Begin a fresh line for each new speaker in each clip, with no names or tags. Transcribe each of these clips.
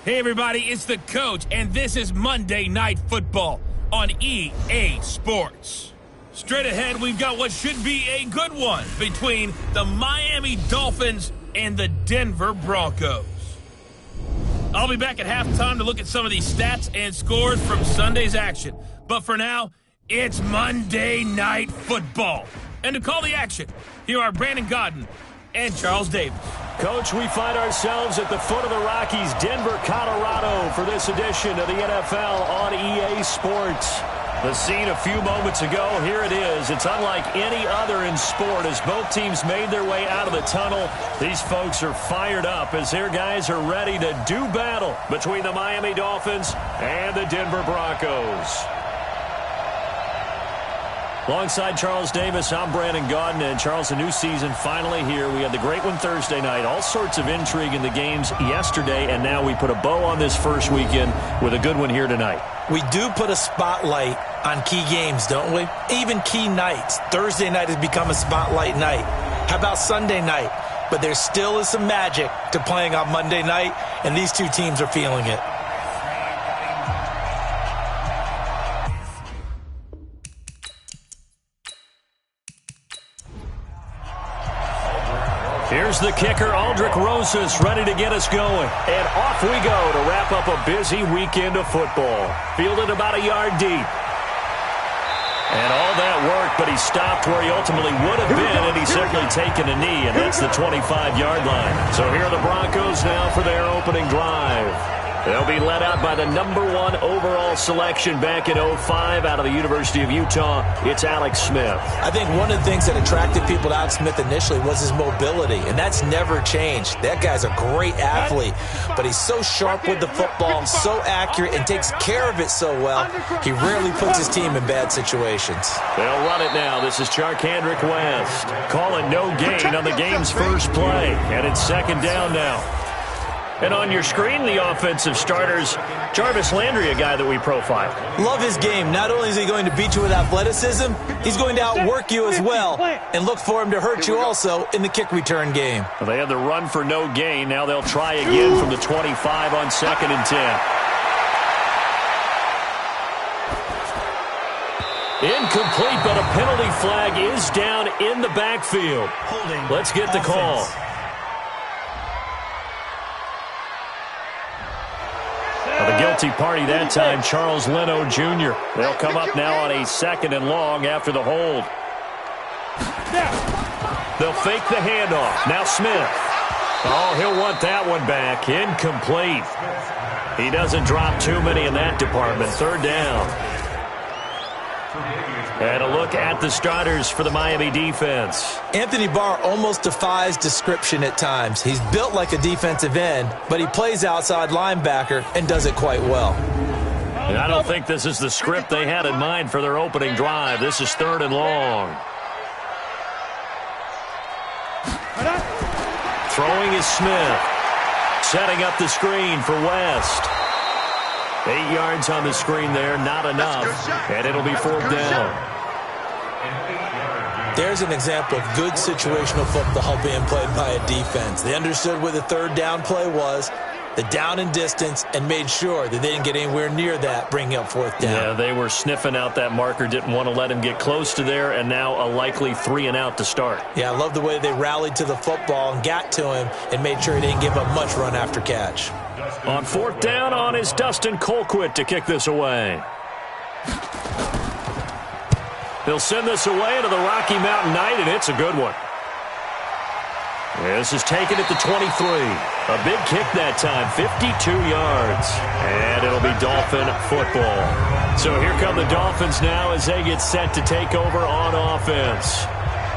Hey everybody, it's the coach, and this is Monday Night Football on EA Sports. Straight ahead, we've got what should be a good one between the Miami Dolphins and the Denver Broncos. I'll be back at halftime to look at some of these stats and scores from Sunday's action. But for now, it's Monday Night Football. And to call the action, here are Brandon Godden and Charles Davis.
Coach, we find ourselves at the foot of the Rockies, Denver, Colorado, for this edition of the NFL on EA Sports. The scene a few moments ago, here it is. It's unlike any other in sport as both teams made their way out of the tunnel. These folks are fired up as their guys are ready to do battle between the Miami Dolphins and the Denver Broncos. Alongside Charles Davis, I'm Brandon Godden. And Charles, a new season finally here. We had the great one Thursday night. All sorts of intrigue in the games yesterday, and now we put a bow on this first weekend with a good one here tonight.
We do put a spotlight on key games, don't we? Even key nights. Thursday night has become a spotlight night. How about Sunday night? But there still is some magic to playing on Monday night, and these two teams are feeling it.
Here's the kicker, Aldrick Rosas, ready to get us going. And off we go to wrap up a busy weekend of football. Fielded about a yard deep. And all that work, but he stopped where he ultimately would have been, and he's simply taken a knee, and that's the 25-yard line. So here are the Broncos now for their opening drive. They'll be led out by the number 1 overall selection back in 2005 out of the University of Utah. It's Alex Smith.
I think one of the things that attracted people to Alex Smith initially was his mobility, and that's never changed. That guy's a great athlete, but he's so sharp with the football, so accurate, and takes care of it so well. He rarely puts his team in bad situations.
They'll run it now. This is Charkandrick West calling no gain on the game's first play, and it's second down now. And on your screen, the offensive starters, Jarvis Landry, a guy that we profiled.
Love his game. Not only is he going to beat you with athleticism, he's going to outwork you as well. And look for him to hurt you also in the kick return game.
Well, they had the run for no gain. Now they'll try again from the 25 on 2nd and 10. Incomplete, but a penalty flag is down in the backfield. Let's get the call. The guilty party that time, Charles Leno Jr. They'll come up now on a 2nd and long after the hold. They'll fake the handoff. Now Smith. Oh, he'll want that one back. Incomplete. He doesn't drop too many in that department. 3rd down. And a look at the starters for the Miami defense.
Anthony Barr almost defies description at times. He's built like a defensive end, but he plays outside linebacker and does it quite well.
And I don't think this is the script they had in mind for their opening drive. This is 3rd and long. Throwing is Smith. Setting up the screen for West. 8 yards on the screen there, not enough. And it'll be 4th down.
There's an example of good situational football being played by a defense. They understood where the 3rd down play was, the down and distance, and made sure that they didn't get anywhere near that, bringing up 4th down.
Yeah, they were sniffing out that marker, didn't want to let him get close to there, and now a likely 3 and out to start.
Yeah, I love the way they rallied to the football and got to him and made sure he didn't give up much run after catch.
On 4th down on is Dustin Colquitt to kick this away. He'll send this away to the Rocky Mountain Knight, and it's a good one. This is taken at the 23. A big kick that time, 52 yards. And it'll be Dolphin football. So here come the Dolphins now as they get set to take over on offense.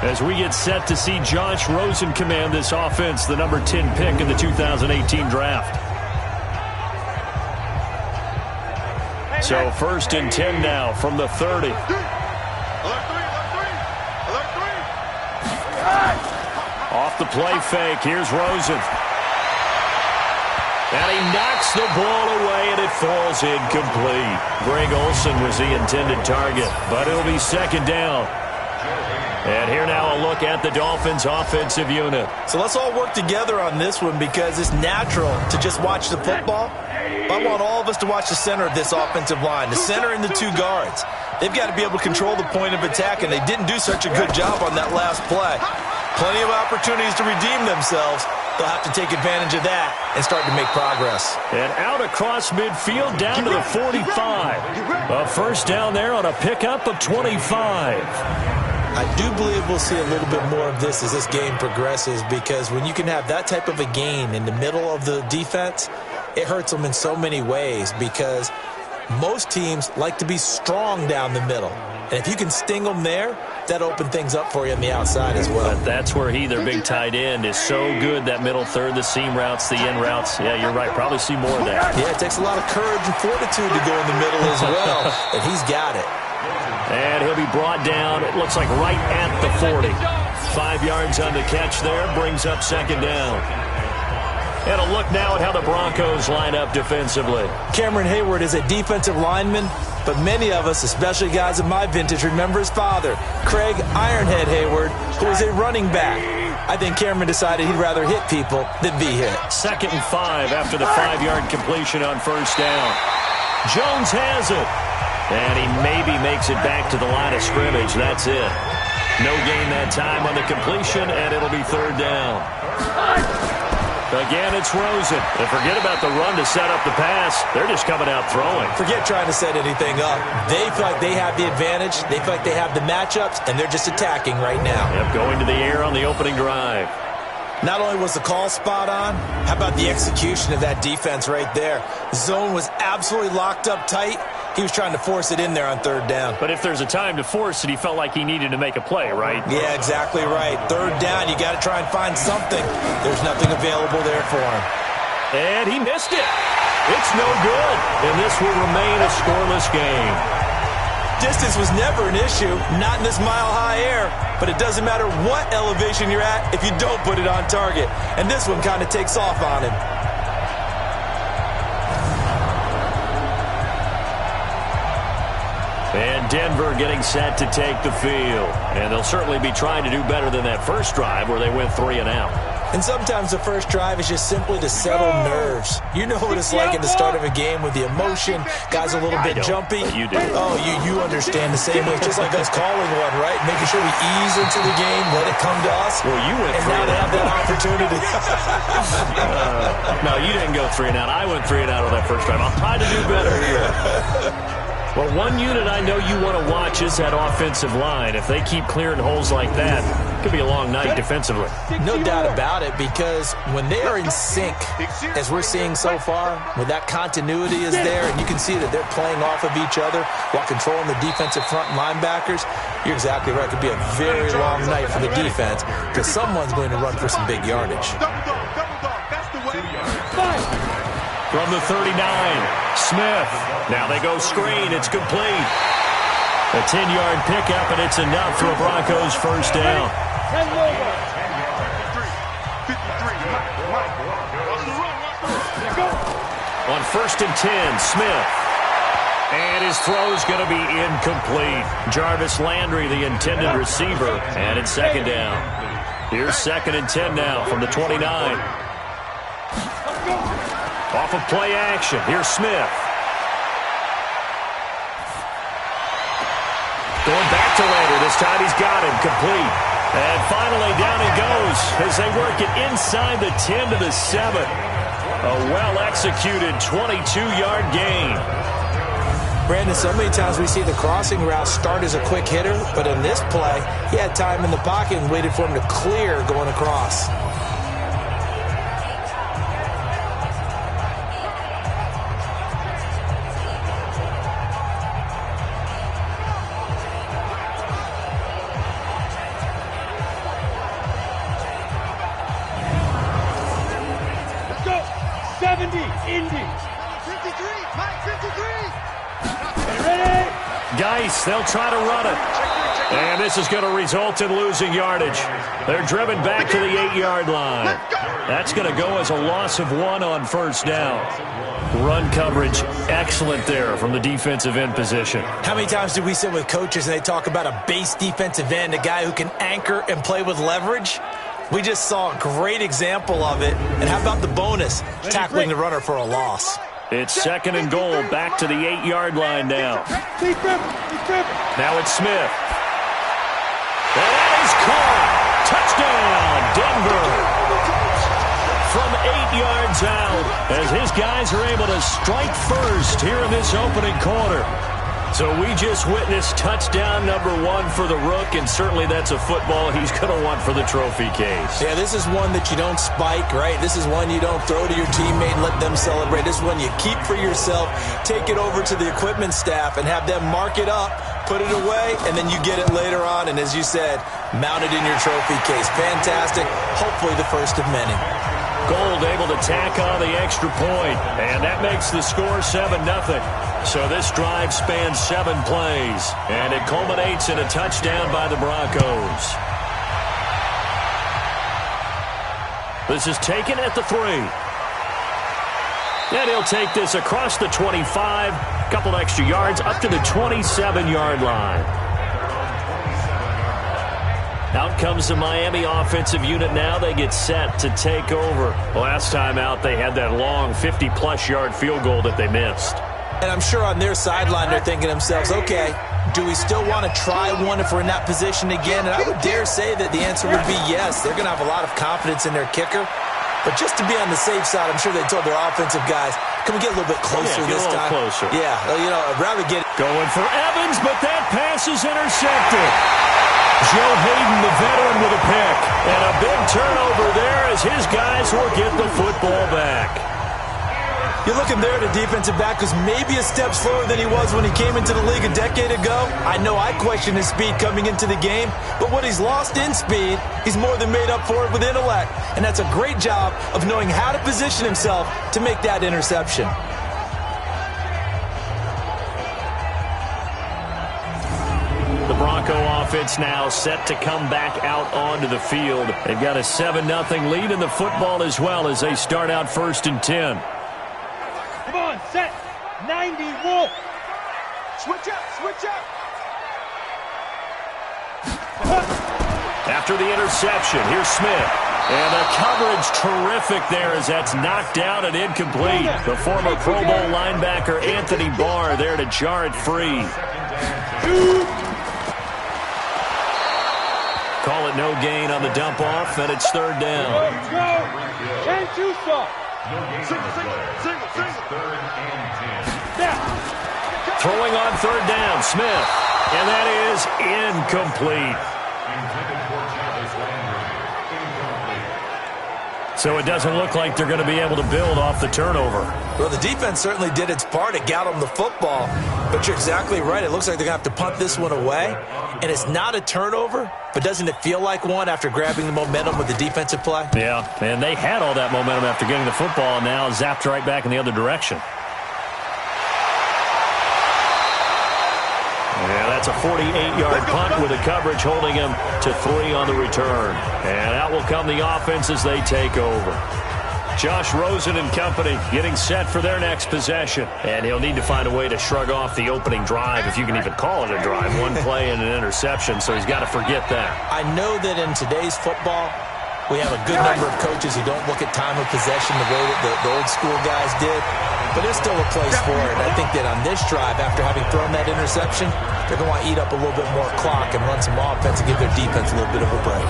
As we get set to see Josh Rosen command this offense, the number 10 pick in the 2018 draft. So 1st and 10 now from the 30. Off the play fake, here's Rosen. And he knocks the ball away, and it falls incomplete. Greg Olsen was the intended target, but it'll be 2nd down. And here now a look at the Dolphins' offensive unit.
So let's all work together on this one because it's natural to just watch the football. I want all of us to watch the center of this offensive line, the center and the two guards. They've got to be able to control the point of attack, and they didn't do such a good job on that last play. Plenty of opportunities to redeem themselves. They'll have to take advantage of that and start to make progress.
And out across midfield down to the 45. A first down there on a pickup of 25.
I do believe we'll see a little bit more of this as this game progresses, because when you can have that type of a gain in the middle of the defense, it hurts them in so many ways, because most teams like to be strong down the middle. And if you can sting them there, that opens things up for you on the outside as well.
But that's where their big tight end, is so good, that middle third, the seam routes, the in routes. Yeah, you're right. Probably see more of that.
Yeah, it takes a lot of courage and fortitude to go in the middle as well, and he's got it.
And he'll be brought down, it looks like right at the 40. 5 yards on the catch there, brings up second down. And a look now at how the Broncos line up defensively.
Cameron Hayward is a defensive lineman, but many of us, especially guys of my vintage, remember his father, Craig Ironhead Hayward, who was a running back. I think Cameron decided he'd rather hit people than be hit.
2nd and 5 after the 5-yard completion on first down. Jones has it. And he maybe makes it back to the line of scrimmage. That's it. No gain that time on the completion, and it'll be third down. Again, it's Rosen. And forget about the run to set up the pass. They're just coming out throwing.
Forget trying to set anything up. They feel like they have the advantage. They feel like they have the matchups, and they're just attacking right now.
Yep, going to the air on the opening drive.
Not only was the call spot on, how about the execution of that defense right there? The zone was absolutely locked up tight. He was trying to force it in there on third down.
But if there's a time to force it, he felt like he needed to make a play, right?
Yeah, exactly right. Third down, you got to try and find something. There's nothing available there for him.
And he missed it. It's no good. And this will remain a scoreless game.
Distance was never an issue, not in this mile-high air. But it doesn't matter what elevation you're at if you don't put it on target. And this one kind of takes off on him.
And Denver getting set to take the field. And they'll certainly be trying to do better than that first drive where they went 3 and out.
And sometimes the first drive is just simply to settle nerves. You know what it's like at the start of a game with the emotion. Guys a little bit jumpy.
You do.
Oh, you understand the same way. It's just like us calling one, right? Making sure we ease into the game, let it come to us.
Well, you went
and now they have that opportunity.
No, you didn't go 3 and out. I went 3 and out on that first drive. I'll try to do better here. Well, one unit I know you want to watch is that offensive line. If they keep clearing holes like that, it could be a long night defensively.
No doubt about it, because when they are in sync, as we're seeing so far, when that continuity is there, and you can see that they're playing off of each other while controlling the defensive front linebackers, you're exactly right. It could be a very long night for the defense, because someone's going to run for some big yardage.
From the 39, Smith. Now they go screen. It's complete. A 10-yard pickup, and it's enough for a Broncos first down. On 1st and 10, Smith. And his throw's going to be incomplete. Jarvis Landry, the intended receiver, and it's second down. Here's 2nd and 10 now from the 29. Off of play action. Here's Smith. Going back to Landry. This time he's got him complete. And finally down he goes as they work it inside the 10 to the 7. A well-executed 22-yard gain.
Brandon, so many times we see the crossing route start as a quick hitter, but in this play, he had time in the pocket and waited for him to clear going across.
Geis, they'll try to run it. And this is going to result in losing yardage. They're driven back to the 8-yard line. That's going to go as a loss of 1 on first down. Run coverage, excellent there from the defensive end position.
How many times do we sit with coaches and they talk about a base defensive end, a guy who can anchor and play with leverage? We just saw a great example of it. And how about the bonus, tackling the runner for a loss?
It's 2nd and goal, back to the 8-yard line now. Now it's Smith. And that is caught. Touchdown, Denver. From 8 yards out, as his guys are able to strike first here in this opening quarter. So we just witnessed touchdown number 1 for the Rook, and certainly that's a football he's going to want for the trophy case.
Yeah, this is one that you don't spike, right? This is one you don't throw to your teammate and let them celebrate. This is one you keep for yourself, take it over to the equipment staff, and have them mark it up, put it away, and then you get it later on, and as you said, mount it in your trophy case. Fantastic. Hopefully the first of many.
Gold able to tack on the extra point, and that makes the score 7-0. So this drive spans 7 plays, and it culminates in a touchdown by the Broncos. This is taken at the 3. And he'll take this across the 25, a couple extra yards, up to the 27-yard line. Out comes the Miami offensive unit now. They get set to take over. Last time out, they had that long 50-plus yard field goal that they missed.
And I'm sure on their sideline they're thinking to themselves, okay, do we still want to try one if we're in that position again? And I would dare say that the answer would be yes. They're going to have a lot of confidence in their kicker. But just to be on the safe side, I'm sure they told their offensive guys, can we get a little bit closer this time?
Closer.
Yeah, you know, I'd rather get it.
Going for Evans, but that pass is intercepted. Joe Hayden, the veteran, with a pick. And a big turnover there as his guys will get the football back.
You're looking there at a defensive back who's maybe a step slower than he was when he came into the league a decade ago. I know I questioned his speed coming into the game, but what he's lost in speed, he's more than made up for it with intellect. And that's a great job of knowing how to position himself to make that interception.
The Bronco offense now set to come back out onto the field. They've got a 7-0 lead in the football as well as they start out 1st and 10.
Come on, set. 90, wolf. Switch up, switch up.
After the interception, here's Smith. And the coverage terrific there as that's knocked out and incomplete. The former Pro Bowl linebacker Anthony Barr there to jar it free. Call it no gain on the dump off, and it's 3rd down.
Go. And 2 soft.
Throwing on 3rd down, Smith. And that is incomplete. So it doesn't look like they're going to be able to build off the turnover.
Well, the defense certainly did its part. It got them the football. But you're exactly right. It looks like they're going to have to punt this one away. And it's not a turnover, but doesn't it feel like one after grabbing the momentum with the defensive play?
Yeah, and they had all that momentum after getting the football and now zapped right back in the other direction. Yeah, that's a 48-yard punt with the coverage holding him to 3 on the return. And out will come the offense as they take over. Josh Rosen and company getting set for their next possession. And he'll need to find a way to shrug off the opening drive, if you can even call it a drive. 1 play and an interception, so he's got to forget that.
I know that in today's football, we have a good number of coaches who don't look at time of possession the way that the old school guys did. But there's still a place for it. And I think that on this drive, after having thrown that interception, they're going to want to eat up a little bit more clock and run some offense and give their defense a little bit of a break.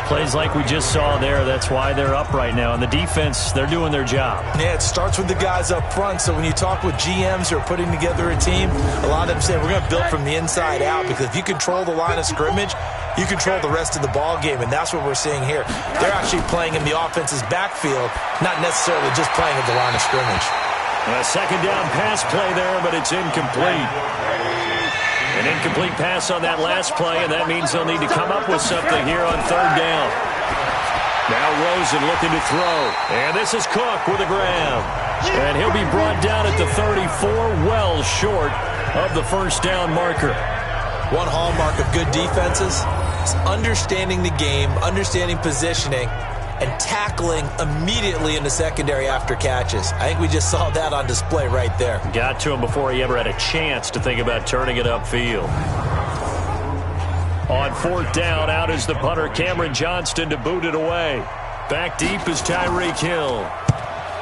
Plays like we just saw there, that's why they're up right now. And the defense, they're doing their job.
Yeah, it starts with the guys up front. So when you talk with GMs who are putting together a team, a lot of them say we're going to build from the inside out, because if you control the line of scrimmage, you control the rest of the ball game, and that's what we're seeing here. They're actually playing in the offense's backfield, not necessarily just playing at the line of scrimmage.
A 2nd down pass play there, but it's incomplete. An incomplete pass on that last play, and that means they'll need to come up with something here on 3rd down. Now Rosen looking to throw. And this is Cook with a grab. And he'll be brought down at the 34, well short of the 1st down marker.
One hallmark of good defenses is understanding the game, understanding positioning, and tackling immediately in the secondary after catches. I think we just saw that on display right there.
Got to him before he ever had a chance to think about turning it upfield. On 4th down, out is the punter, Cameron Johnston, to boot it away. Back deep is Tyreek Hill.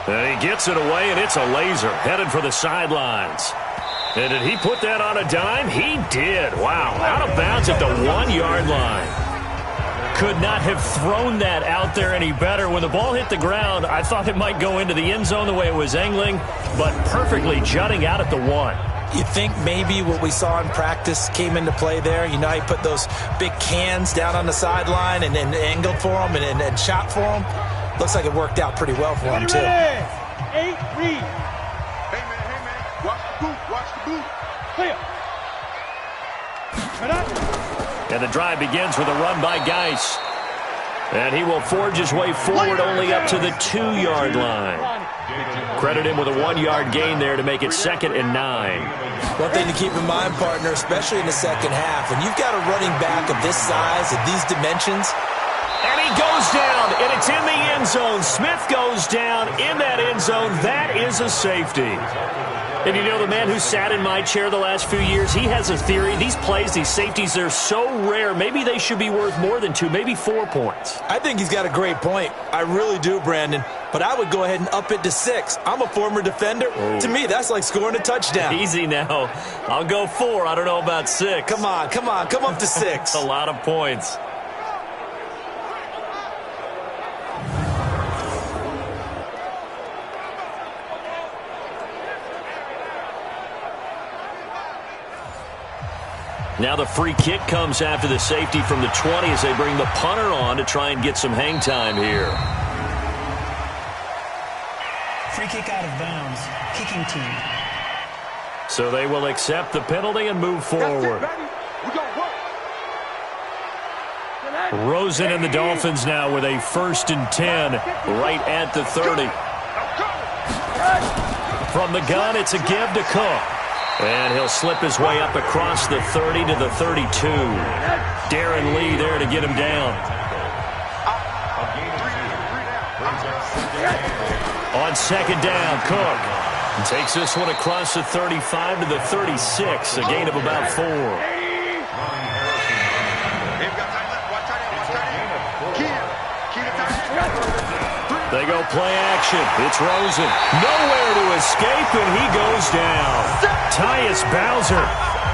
And he gets it away, and it's a laser headed for the sidelines. And did he put that on a dime? He did. Wow, out of bounds at the 1-yard line. Could not have thrown that out there any better. When the ball hit the ground, I thought it might go into the end zone the way it was angling, but perfectly jutting out at the 1.
You think maybe what we saw in practice came into play there? You know, he put those big cans down on the sideline and angled for them and shot for them. Looks like it worked out pretty well for him, too.
8 read.
Hey, man, watch the boot,
Clear. Cut up.
And the drive begins with a run by Geis. And he will forge his way forward only up to the 2-yard line. Credit him with a 1-yard gain there to make it 2nd and 9.
One thing to keep in mind, partner, especially in the second half, when you've got a running back of this size, of these dimensions.
And he goes down, and it's in the end zone. Smith goes down in that end zone. That is a safety. And you know, the man who sat in my chair the last few years, he has a theory. These plays, these safeties, they're so rare. Maybe they should be worth more than 2, maybe 4 points.
I think he's got a great point. I really do, Brandon. But I would go ahead and up it to 6. I'm a former defender. Ooh. To me, that's like scoring a touchdown.
Easy now. I'll go 4. I don't know about 6.
Come on. Come up to 6.
A lot of points. Now the free kick comes after the safety from the 20 as they bring the punter on to try and get some hang time here.
Free kick out of bounds. Kicking team.
So they will accept the penalty and move forward. Rosen and the Dolphins now with a 1st and 10 right at the 30. From the gun, it's a give to Cook. And he'll slip his way up across the 30 to the 32. Darren Lee there to get him down. On 2nd down, Cook takes this one across the 35 to the 36, a gain of about 4. They go play action. It's Rosen. Nowhere to escape, and he goes down. Tyus Bowser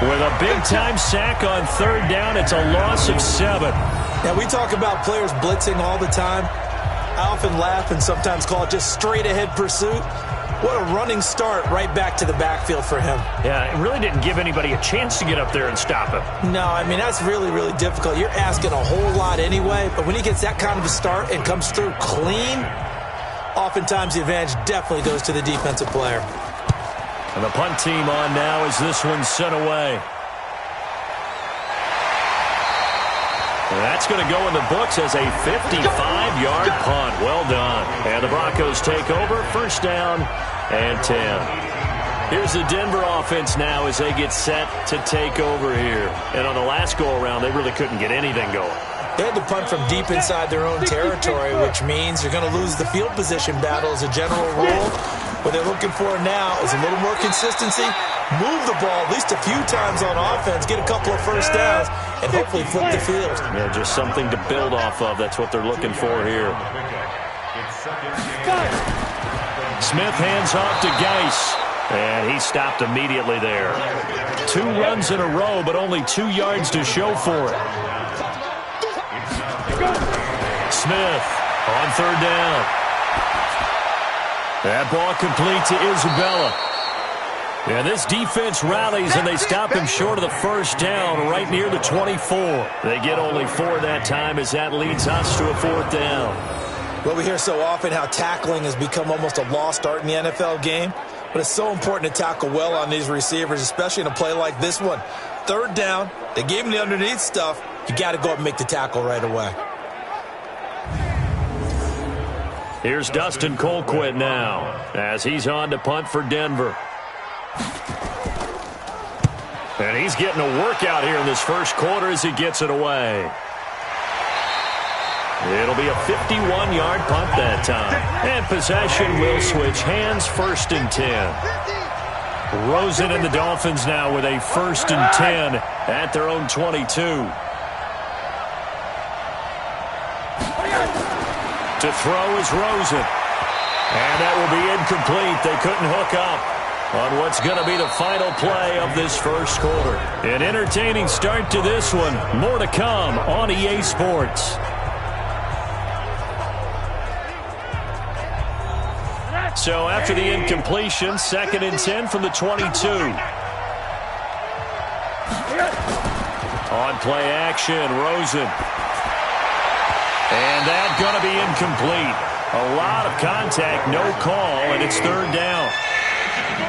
with a big-time sack on 3rd down. It's a loss of 7.
Now, we talk about players blitzing all the time. I often laugh and sometimes call it just straight-ahead pursuit. What a running start right back to the backfield for him.
Yeah, it really didn't give anybody a chance to get up there and stop him.
No, I mean, that's really, really difficult. You're asking a whole lot anyway, but when he gets that kind of a start and comes through clean, oftentimes the advantage definitely goes to the defensive player.
And the punt team on now as this one's sent away. And that's going to go in the books as a 55-yard punt. Well done. And the Broncos take over, 1st down and 10. Here's the Denver offense now as they get set to take over here. And on the last go-around, they really couldn't get anything going.
They had to punt from deep inside their own territory, which means you're going to lose the field position battle as a general rule. What they're looking for now is a little more consistency, move the ball at least a few times on offense, get a couple of 1st downs, and hopefully flip the field.
Yeah, just something to build off of. That's what they're looking for here. Smith hands off to Geis, and he stopped immediately there. 2 runs in a row, but only 2 yards to show for it. Smith on 3rd down. That ball complete to Isabella. And this defense rallies, and they stop him short of the 1st down right near the 24. They get only 4 that time as that leads us to a 4th down.
Well, we hear so often how tackling has become almost a lost art in the NFL game, but it's so important to tackle well on these receivers, especially in a play like this one. 3rd down, they gave him the underneath stuff. You got to go up and make the tackle right away.
Here's Dustin Colquitt now as he's on to punt for Denver. And he's getting a workout here in this 1st quarter as he gets it away. It'll be a 51-yard punt that time. And possession will switch hands, 1st and 10. Rosen and the Dolphins now with a 1st and 10 at their own 22. To throw is Rosen. And that will be incomplete. They couldn't hook up on what's going to be the final play of this first quarter. An entertaining start to this one. More to come on EA Sports. So after the incompletion, 2nd and 10 from the 22. On play action, Rosen. And that's going to be incomplete. A lot of contact, no call, and it's 3rd down.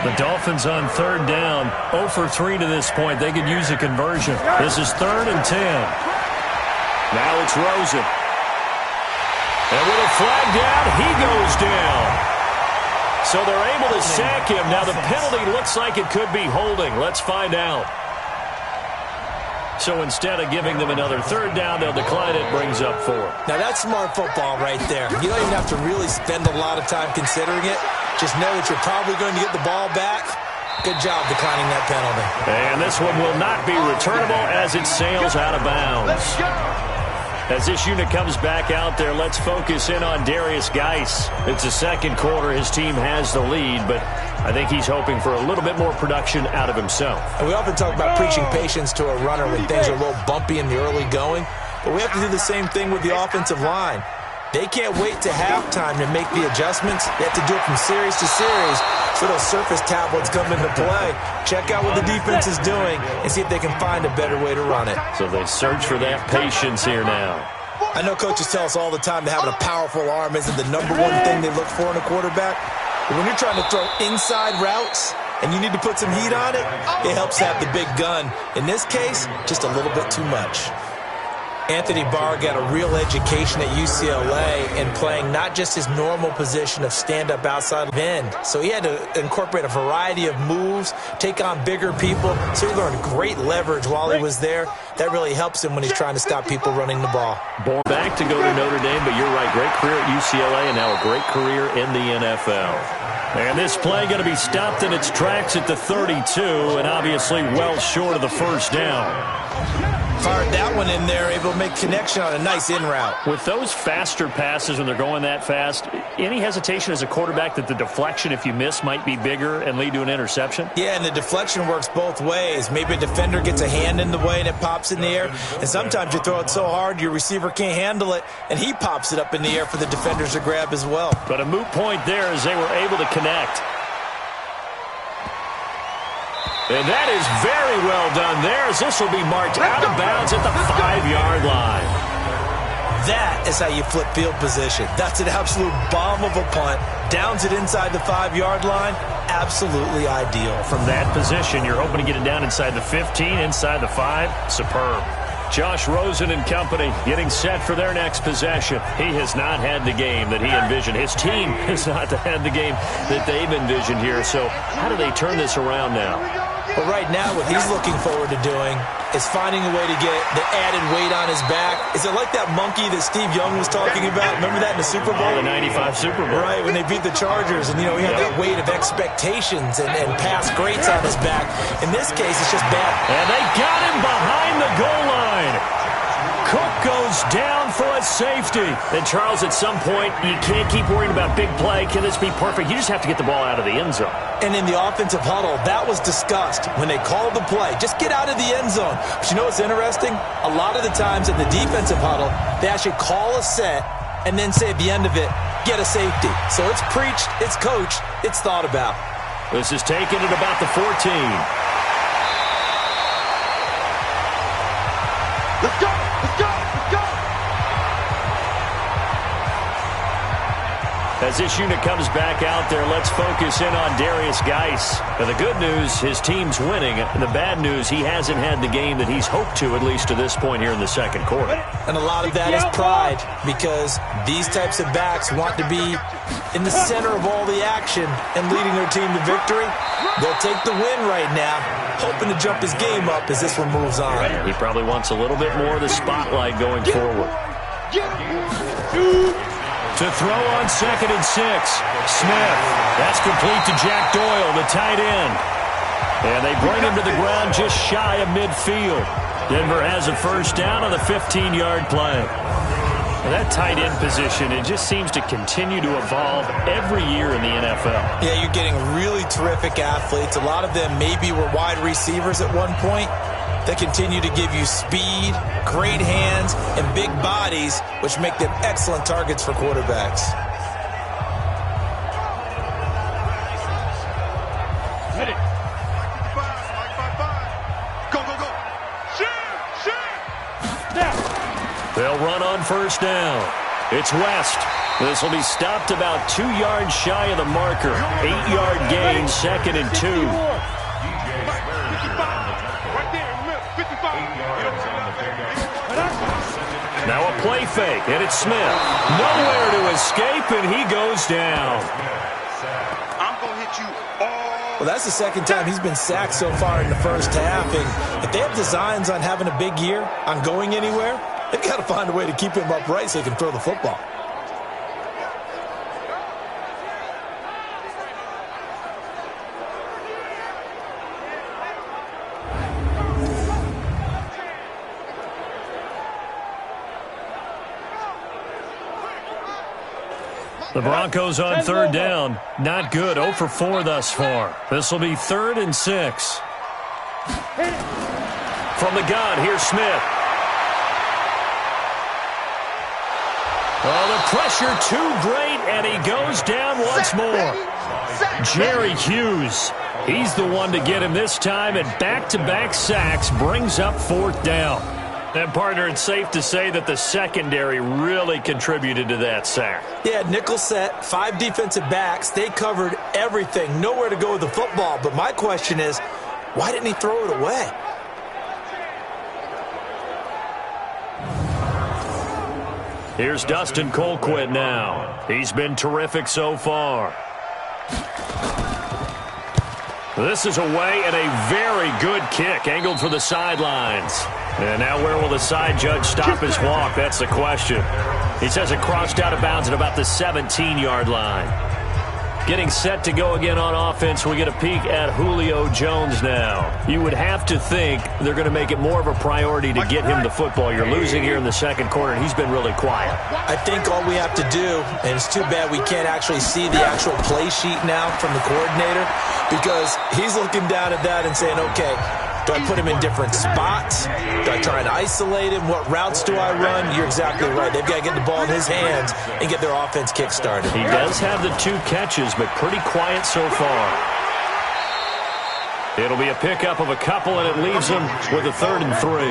The Dolphins on 3rd down, 0 for 3 to this point. They could use a conversion. This is 3rd and 10. Now it's Rosen. And with a flag down, he goes down. So they're able to sack him. Now the penalty looks like it could be holding. Let's find out. So instead of giving them another 3rd down, they'll decline it. Brings up 4.
Now that's smart football right there. You don't even have to really spend a lot of time considering it. Just know that you're probably going to get the ball back. Good job declining that penalty.
And this one will not be returnable as it sails out of bounds. As this unit comes back out there, let's focus in on Darius Geis. It's the second quarter. His team has the lead, but I think he's hoping for a little bit more production out of himself.
And we often talk about preaching patience to a runner when things are a little bumpy in the early going, but we have to do the same thing with the offensive line. They can't wait to halftime to make the adjustments. They have to do it from series to series, so those surface tablets come into play. Check out what the defense is doing and see if they can find a better way to run it.
So they search for that patience here now.
I know coaches tell us all the time that having a powerful arm isn't the #1 thing they look for in a quarterback. But when you're trying to throw inside routes and you need to put some heat on it, it helps to have the big gun. In this case, just a little bit too much. Anthony Barr got a real education at UCLA in playing not just his normal position of stand-up outside end. So he had to incorporate a variety of moves, take on bigger people. So he learned great leverage while he was there. That really helps him when he's trying to stop people running the ball.
Born back to go to Notre Dame, but you're right, great career at UCLA and now a great career in the NFL. And this play going to be stopped in its tracks at the 32, and obviously well short of the 1st down.
Fired that one in there, able to make connection on a nice in route.
With those faster passes when they're going that fast, any hesitation as a quarterback that the deflection, if you miss, might be bigger and lead to an interception?
Yeah, and the deflection works both ways. Maybe a defender gets a hand in the way and it pops in the air. And sometimes you throw it so hard your receiver can't handle it, and he pops it up in the air for the defenders to grab as well.
But a moot point there as they were able to connect. And that is very well done there, as this will be marked out of bounds at the 5-yard line.
That is how you flip field position. That's an absolute bomb of a punt. Downs it inside the 5-yard line. Absolutely ideal.
From that position, you're hoping to get it down inside the 15, inside the 5. Superb. Josh Rosen and company getting set for their next possession. He has not had the game that he envisioned. His team has not had the game that they've envisioned here. So how do they turn this around now?
But right now, what he's looking forward to doing is finding a way to get the added weight on his back. Is it like that monkey that Steve Young was talking about? Remember that in the Super Bowl?
The 95 Super Bowl.
Right, when they beat the Chargers, and, he had that weight of expectations and past greats on his back. In this case, it's just bad.
And they got him behind the goal line. Cook goes down for a safety. And, Charles, at some point, you can't keep worrying about big play. Can this be perfect? You just have to get the ball out of the end zone.
And in the offensive huddle, that was discussed when they called the play. Just get out of the end zone. But you know what's interesting? A lot of the times in the defensive huddle, they actually call a set and then say at the end of it, get a safety. So it's preached, it's coached, it's thought about.
This is taken at about the 14.
Let's go! Let's go! Let's go!
As this unit comes back out there, let's focus in on Darius Geis. Now, the good news, his team's winning. And the bad news, he hasn't had the game that he's hoped to, at least to this point here in the second quarter.
And a lot of that is pride, because these types of backs want to be in the center of all the action and leading their team to victory. They'll take the win right now, hoping to jump his game up as this one moves on.
He probably wants a little bit more of the spotlight going forward. To throw on 2nd and 6. Smith. That's complete to Jack Doyle, the tight end. And they bring him to the ground just shy of midfield. Denver has a first down on the 15-yard play. That tight end position, it just seems to continue to evolve every year in the NFL.
Yeah, you're getting really terrific athletes. A lot of them maybe were wide receivers at one point. They continue to give you speed, great hands, and big bodies, which make them excellent targets for quarterbacks.
Hit it.
Go, go, go. Shoot.
Now.
They'll run on first down. It's West. This will be stopped about 2 yards shy of the marker. 8-yard gain, 2nd and 2. Now a play fake, and it's Smith. Nowhere to escape, and he goes down.
I'm going to hit you all.
Well, that's the second time he's been sacked so far in the first half. And if they have designs on having a big year, on going anywhere, they've got to find a way to keep him upright so he can throw the football.
The Broncos on third down. Not good. 0 for 4 thus far. This will be 3rd and 6. From the gun, here's Smith. Oh, the pressure too great, and he goes down once more. Jerry Hughes. He's the one to get him this time, and back-to-back sacks brings up 4th down. And, partner, it's safe to say that the secondary really contributed to that sack.
Yeah, nickel set, 5 defensive backs. They covered everything. Nowhere to go with the football. But my question is, why didn't he throw it away?
Here's Dustin Colquitt now. He's been terrific so far. This is away and a very good kick, angled for the sidelines. And now where will the side judge stop his walk? That's the question. He says it crossed out of bounds at about the 17-yard line. Getting set to go again on offense, we get a peek at Julio Jones now. You would have to think they're going to make it more of a priority to get him the football. You're losing here in the second quarter, and he's been really quiet.
I think all we have to do, and it's too bad we can't actually see the actual play sheet now from the coordinator, because he's looking down at that and saying, okay, do I put him in different spots? Do I try and isolate him? What routes do I run? You're exactly right. They've got to get the ball in his hands and get their offense kick-started.
He does have the 2 catches, but pretty quiet so far. It'll be a pickup of a couple, and it leaves him with a 3rd and 3.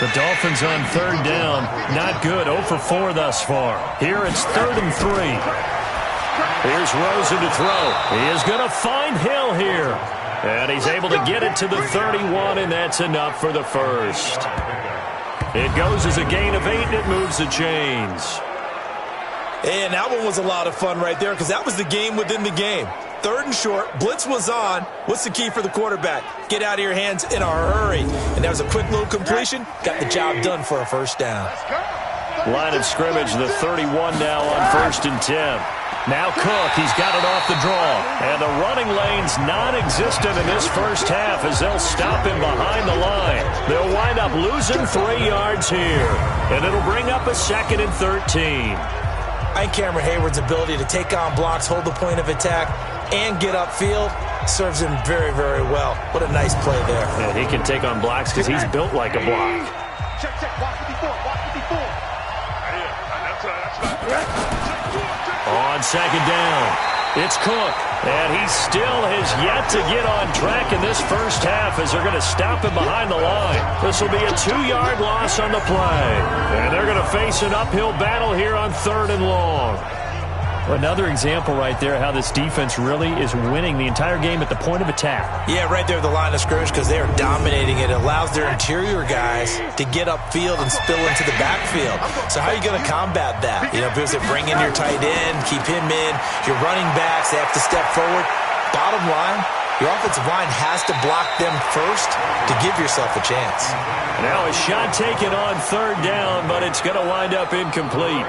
The Dolphins on third down. Not good. 0 for 4 thus far. Here it's 3rd and 3. Here's Rosen to throw. He is going to find Hill here. And he's able to get it to the 31, and that's enough for the first. It goes as a gain of 8, and it moves the chains.
And that one was a lot of fun right there, because that was the game within the game. 3rd and short, blitz was on. What's the key for the quarterback? Get out of your hands in a hurry. And that was a quick little completion. Got the job done for a first down.
Line of scrimmage, the 31 now on 1st and 10. Now Cook, he's got it off the draw. And the running lane's non-existent in this first half as they'll stop him behind the line. They'll wind up losing 3 yards here. And it'll bring up a 2nd and 13.
I think Cameron Hayward's ability to take on blocks, hold the point of attack, and get upfield serves him very, very well. What a nice play there.
Yeah, he can take on blocks because he's built like a block.
Check, watch 54, watch 54.
On 2nd down, it's Cook. And he still has yet to get on track in this first half as they're going to stop him behind the line. This will be a 2-yard loss on the play. And they're going to face an uphill battle here on 3rd and long. Another example right there how this defense really is winning the entire game at the point of attack.
Yeah, right there at the line of scrimmage because they are dominating it. It allows their interior guys to get upfield and spill into the backfield. So how are you going to combat that? You know, because they bring in your tight end, keep him in. Your running backs, they have to step forward. Bottom line, your offensive line has to block them first to give yourself a chance.
Now a shot taken on 3rd down, but it's going to wind up incomplete.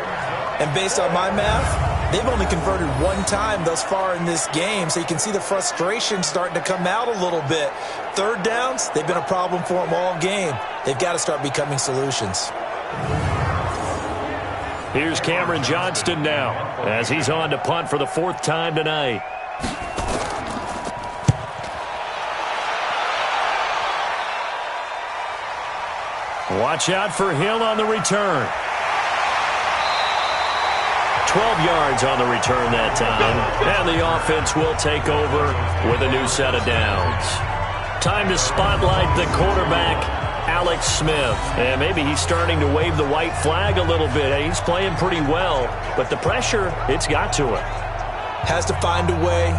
And based on my math, they've only converted 1 time thus far in this game, so you can see the frustration starting to come out a little bit. 3rd downs, they've been a problem for them all game. They've got to start becoming solutions.
Here's Cameron Johnston now as he's on to punt for the 4th time tonight. Watch out for Hill on the return. 12 yards on the return that time. And the offense will take over with a new set of downs. Time to spotlight the quarterback, Alex Smith. And maybe he's starting to wave the white flag a little bit. He's playing pretty well, but the pressure, it's got to him.
Has to find a way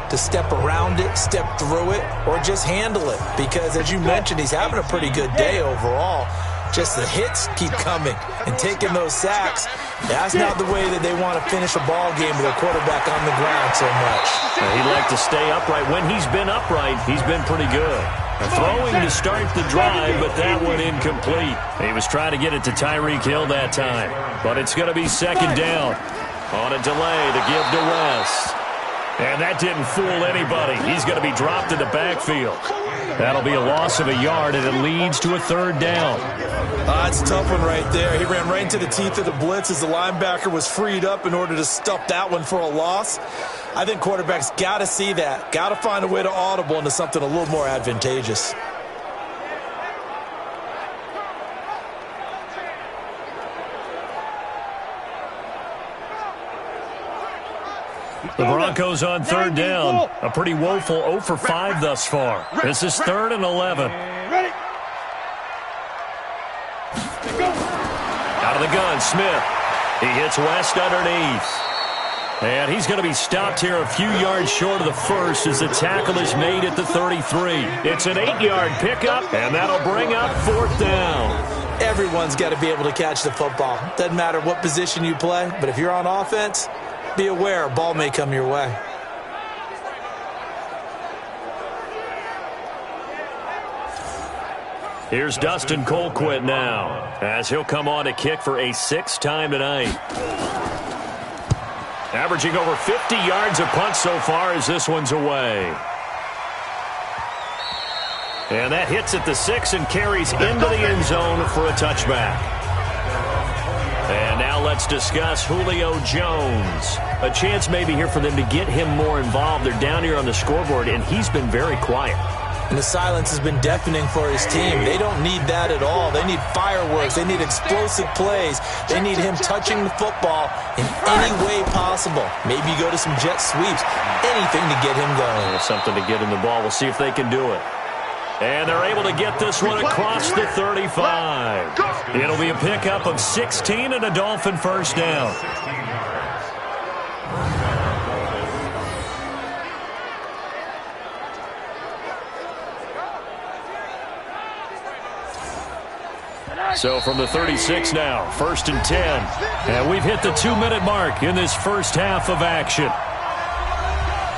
to step around it, step through it, or just handle it. Because, as you mentioned, he's having a pretty good day overall. Just the hits keep coming and taking those sacks. That's not the way that they want to finish a ball game with a quarterback on the ground so much.
He'd like to stay upright. When he's been upright, he's been pretty good. Throwing to start the drive, but that one incomplete. He was trying to get it to Tyreek Hill that time. But it's going to be 2nd down. On a delay to give to West. And that didn't fool anybody. He's going to be dropped in the backfield. That'll be a loss of a yard, and it leads to a 3rd down.
It's a tough one right there. He ran right into the teeth of the blitz as the linebacker was freed up in order to stuff that one for a loss. I think quarterbacks got to see that. Got to find a way to audible into something a little more advantageous.
The Broncos on 3rd down. A pretty woeful 0 for 5 thus far. This is 3rd and 11. Out of the gun, Smith. He hits West underneath. And he's going to be stopped here a few yards short of the first as the tackle is made at the 33. It's an 8-yard pickup, and that'll bring up 4th down.
Everyone's got to be able to catch the football. Doesn't matter what position you play, but if you're on offense, be aware a ball may come your way.
Here's Dustin Colquitt now as he'll come on to kick for a 6th time tonight. Averaging over 50 yards a punt so far as this one's away. And that hits at the 6 and carries into the end zone for a touchback. And now let's discuss Julio Jones. A chance maybe here for them to get him more involved. They're down here on the scoreboard, and he's been very quiet.
And the silence has been deafening for his team. They don't need that at all. They need fireworks. They need explosive plays. They need him touching the football in any way possible. Maybe go to some jet sweeps. Anything to get him going.
Something to get him the ball. We'll see if they can do it. And they're able to get this one across the 35. It'll be a pickup of 16 and a Dolphin 1st down. So from the 36 now, 1st and 10. And we've hit the 2-minute mark in this first half of action.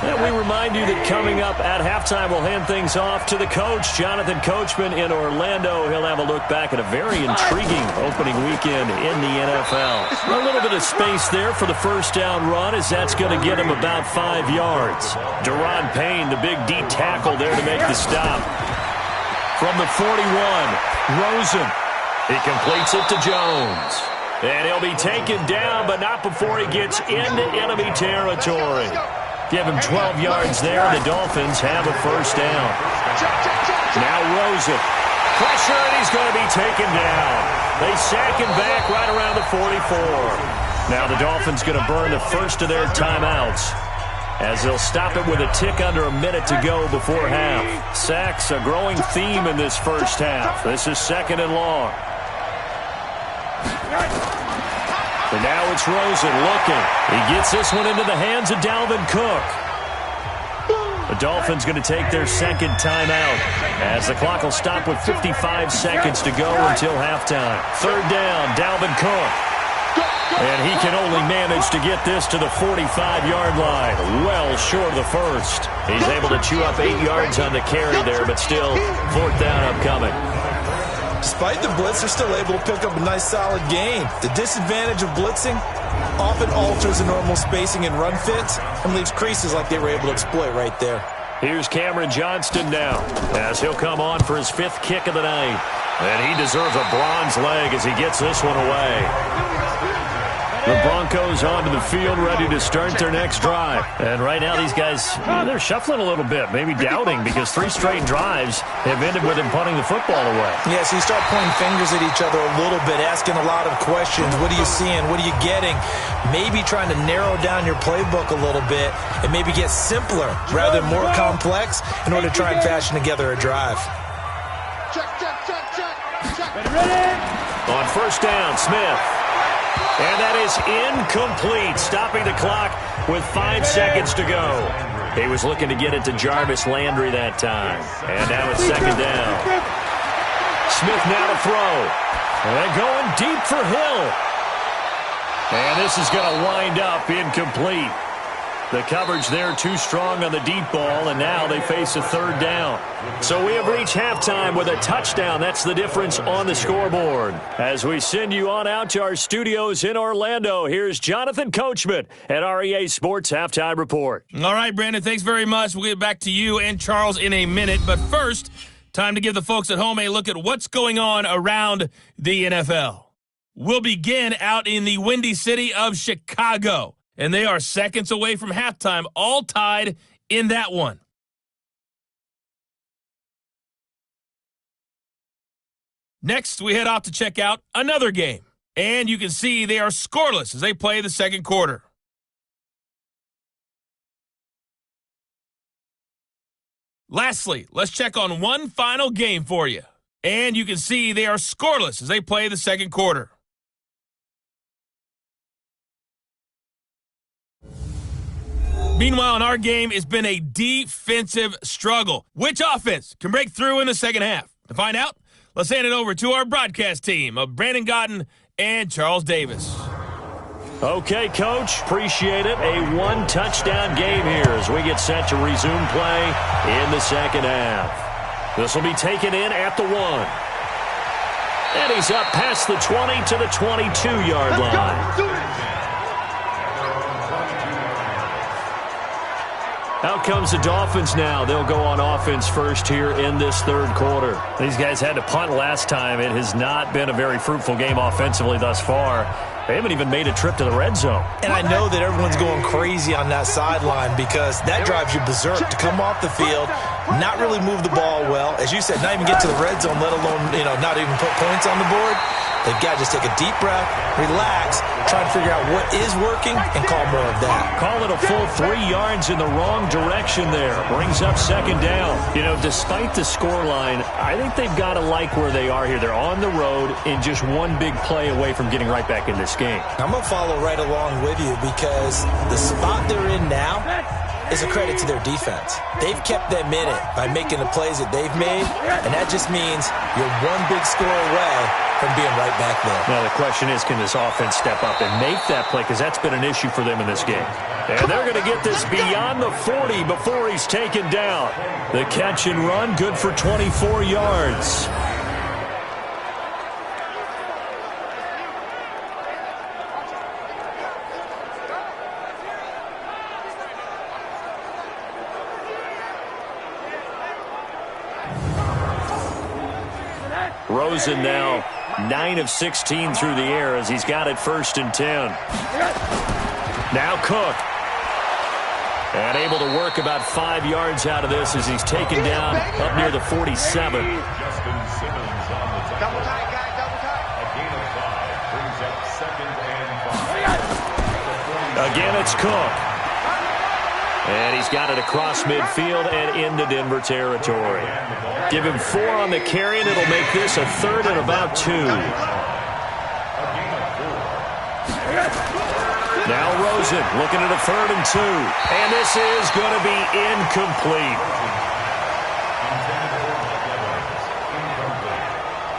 And we remind you that coming up at halftime, we'll hand things off to the coach, Jonathan Coachman in Orlando. He'll have a look back at a very intriguing opening weekend in the NFL. A little bit of space there for the 1st down run, as that's going to get him about 5 yards. Deron Payne, the big D tackle there to make the stop. From the 41, Rosen. He completes it to Jones. And he'll be taken down, but not before he gets into enemy territory. Give him 12 yards there, and the Dolphins have a 1st down. Now Rosen. Pressure, and he's going to be taken down. They sack him back right around the 44. Now the Dolphins going to burn the first of their timeouts, as they'll stop it with a tick under a minute to go before half. Sacks, a growing theme in this first half. This is 2nd and long. And now it's Rosen looking. He gets this one into the hands of Dalvin Cook. The Dolphins going to take their 2nd timeout, as the clock will stop with 55 seconds to go until halftime. 3rd down, Dalvin Cook. And he can only manage to get this to the 45-yard line, well short of the first. He's able to chew up 8 yards on the carry there, but still 4th down upcoming.
Despite the blitz, they're still able to pick up a nice solid gain. The disadvantage of blitzing often alters the normal spacing and run fits and leaves creases like they were able to exploit right there.
Here's Cameron Johnston now, as he'll come on for his 5th kick of the night. And he deserves a bronze leg as he gets this one away. The Broncos onto the field, ready to start their next drive. And right now, these guys, they're shuffling a little bit, maybe doubting, because 3 straight drives have ended with him punting the football away.
Yeah, so you start pointing fingers at each other a little bit, asking a lot of questions. What are you seeing? What are you getting? Maybe trying to narrow down your playbook a little bit and maybe get simpler rather than more complex in order to try and fashion together a drive.
Check.
Ready?
On first down, Smith. And that is incomplete, stopping the clock with 5 seconds to go. He was looking to get it to Jarvis Landry that time. And now it's second down. Smith now to throw. And going deep for Hill. And this is going to wind up incomplete. The coverage there too strong on the deep ball, and now they face a third down. So we have reached halftime with a touchdown. That's the difference on the scoreboard. As we send you on out to our studios in Orlando, here's Jonathan Coachman at REA Sports Halftime Report.
All right, Brandon, thanks very much. We'll get back to you and Charles in a minute. But first, time to give the folks at home a look at what's going on around the NFL. We'll begin out in the Windy City of Chicago. And they are seconds away from halftime, all tied in that one. Next, we head off to check out another game. And you can see they are scoreless as they play the second quarter. Lastly, let's check on one final game for you. And you can see they are scoreless as they play the second quarter. Meanwhile, in our game, it's been a defensive struggle. Which offense can break through in the second half? To find out, let's hand it over to our broadcast team of Brandon Godden and Charles Davis.
Okay, Coach, appreciate it. A 1-touchdown game here as we get set to resume play in the second half. This will be taken in at the 1. And he's up past the 20 to the 22-yard line. Out comes the Dolphins now. They'll go on offense first here in this third quarter. These guys had to punt last time. It has not been a very fruitful game offensively thus far. They haven't even made a trip to the red zone.
And I know that everyone's going crazy on that sideline because that drives you berserk to come off the field, not really move the ball well. As you said, not even get to the red zone, let alone, not even put points on the board. They've got to just take a deep breath, relax, try to figure out what is working, and call more of that.
Call it a full 3 yards in the wrong direction there. Brings up second down. Despite the scoreline, I think they've got to like where they are here. They're on the road and just one big play away from getting right back in this game.
I'm going to follow right along with you because the spot they're in now is a credit to their defense. They've kept them in it by making the plays that they've made, and that just means you're one big score away from being right back there.
Now, the question is, can this offense step up and make that play? Because that's been an issue for them in this game. And they're going to get this beyond the 40 before he's taken down. The catch and run, good for 24 yards. Rosen now 9 of 16 through the air as he's got it 1st and 10. Now Cook. And able to work about 5 yards out of this as he's taken down up near the 47.
Double tight, guys, double tight.
Again, it's Cook. And he's got it across midfield and into Denver territory. Give him 4 on the carry, and it'll make this a 3rd and about 2. Now Rosen looking at a 3rd and 2. And this is going to be incomplete.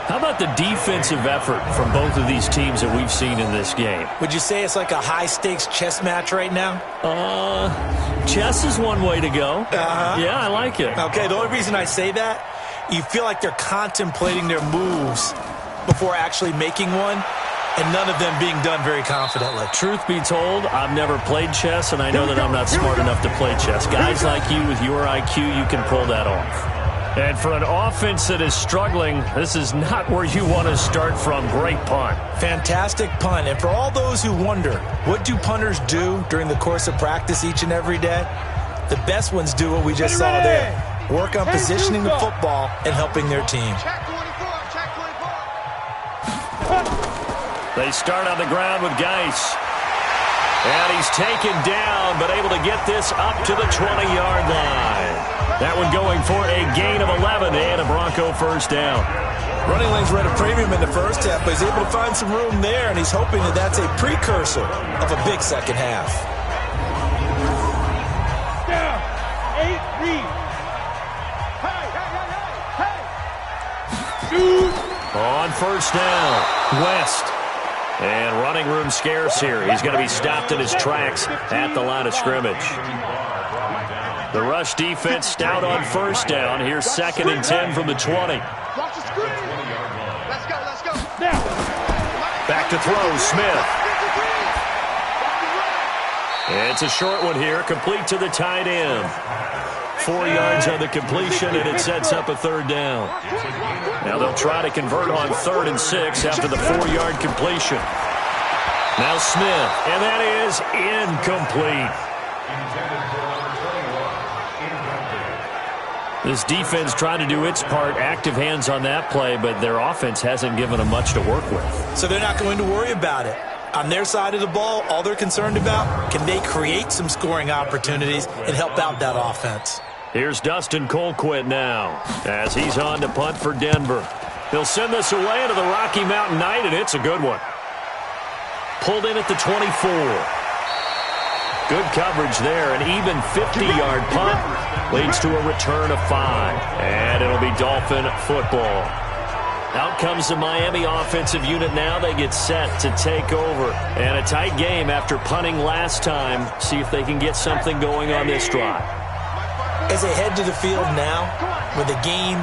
How about the defensive effort from both of these teams that we've seen in this game?
Would you say it's like a high-stakes chess match right now?
Chess is one way to go. Yeah, I like it.
Okay, the only reason I say that, you feel like they're contemplating their moves before actually making one, and none of them being done very confidently.
Truth be told, I've never played chess, and I know that I'm not smart enough to play chess. Guys like you with your IQ, you can pull that off. And for an offense that is struggling, this is not where you want to start from. Great punt.
Fantastic punt. And for all those who wonder, what do punters do during the course of practice each and every day? The best ones do what we just saw there. Work on positioning the football and helping their team.
They start on the ground with Geis. And he's taken down, but able to get this up to the 20-yard line. That one going for a gain of 11 and a Bronco first down.
Running lanes were at a premium in the first half, but he's able to find some room there, and he's hoping that that's a precursor of a big second half.
Down. 8 read.
On first down, West. And running room scarce here. He's going to be stopped in his tracks at the line of scrimmage. The rush defense stout on first down. Here's 2nd and 10 from the 20.
Let's go.
Back to throw, Smith. It's a short one here, complete to the tight end. 4 yards on the completion, and it sets up a 3rd down. Now they'll try to convert on 3rd and 6 after the 4-yard completion. Now Smith, and that is incomplete. This defense trying to do its part, active hands on that play, but their offense hasn't given them much to work with.
So they're not going to worry about it. On their side of the ball, all they're concerned about, can they create some scoring opportunities and help out that offense?
Here's Dustin Colquitt now as he's on to punt for Denver. He'll send this away into the Rocky Mountain Night, and it's a good one. Pulled in at the 24. Good coverage there. An even 50-yard punt leads to a return of 5. And it'll be Dolphin football. Out comes the Miami offensive unit now. They get set to take over. And a tight game after punting last time. See if they can get something going on this drive.
As they head to the field now, with the game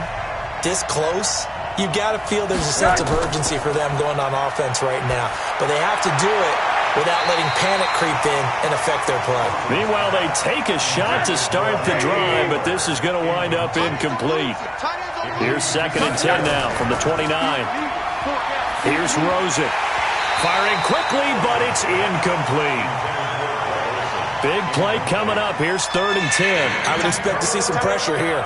this close, you've got to feel there's a sense of urgency for them going on offense right now. But they have to do it without letting panic creep in and affect their play.
Meanwhile, they take a shot to start the drive, but this is going to wind up incomplete. Here's 2nd and 10 now from the 29. Here's Rosen. Firing quickly, but it's incomplete. Big play coming up. Here's 3rd and 10.
I would expect to see some pressure here.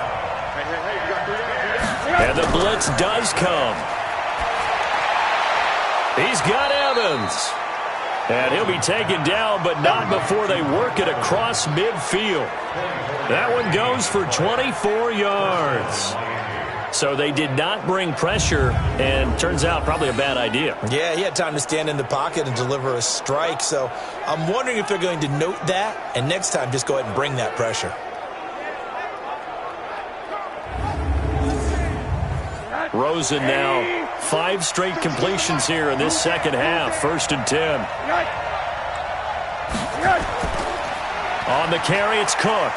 And the blitz does come. He's got Evans. And he'll be taken down, but not before they work it across midfield. That one goes for 24 yards. So they did not bring pressure, and turns out probably a bad idea.
Yeah, he had time to stand in the pocket and deliver a strike. So I'm wondering if they're going to note that, and next time just go ahead and bring that pressure.
Rosen now 5 straight completions here in this second half. 1st and 10. On the carry, it's Cook.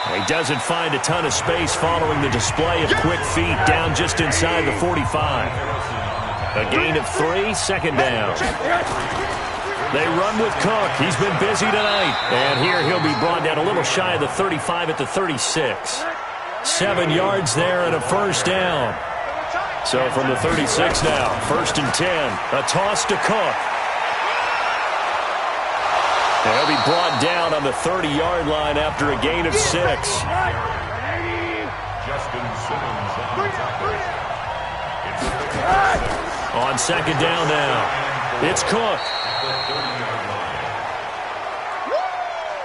He doesn't find a ton of space following the display of quick feet down just inside the 45. A gain of 3, 2nd down. They run with Cook. He's been busy tonight. And here he'll be brought down a little shy of the 35 at the 36. 7 yards there and a 1st down. So from the 36 now, 1st and 10. A toss to Cook. They'll be brought down on the 30-yard line after a gain of 6. On 2nd down now, it's Cook.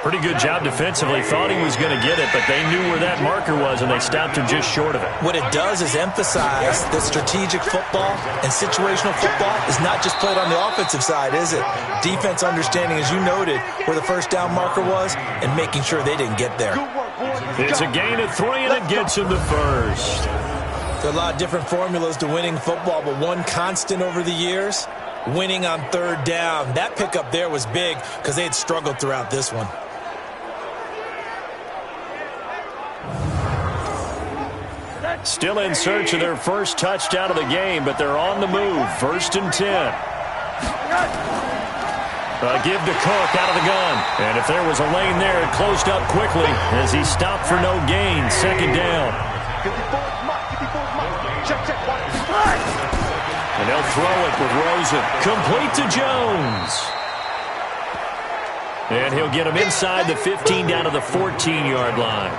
Pretty good job defensively. Thought he was going to get it, but they knew where that marker was, and they stopped him just short of it.
What it does is emphasize that strategic football and situational football is not just played on the offensive side, is it? Defense understanding, as you noted, where the 1st down marker was and making sure they didn't get there.
It's a gain of 3, and it gets him the 1st.
There are a lot of different formulas to winning football, but one constant over the years, winning on 3rd down. That pickup there was big because they had struggled throughout this one.
Still in search of their first touchdown of the game, but they're on the move. 1st and 10. A give to Cook out of the gun. And if there was a lane there, it closed up quickly as he stopped for no gain. 2nd down. And they'll throw it with Rosen. Complete to Jones. And he'll get him inside the 15 down to the 14-yard line.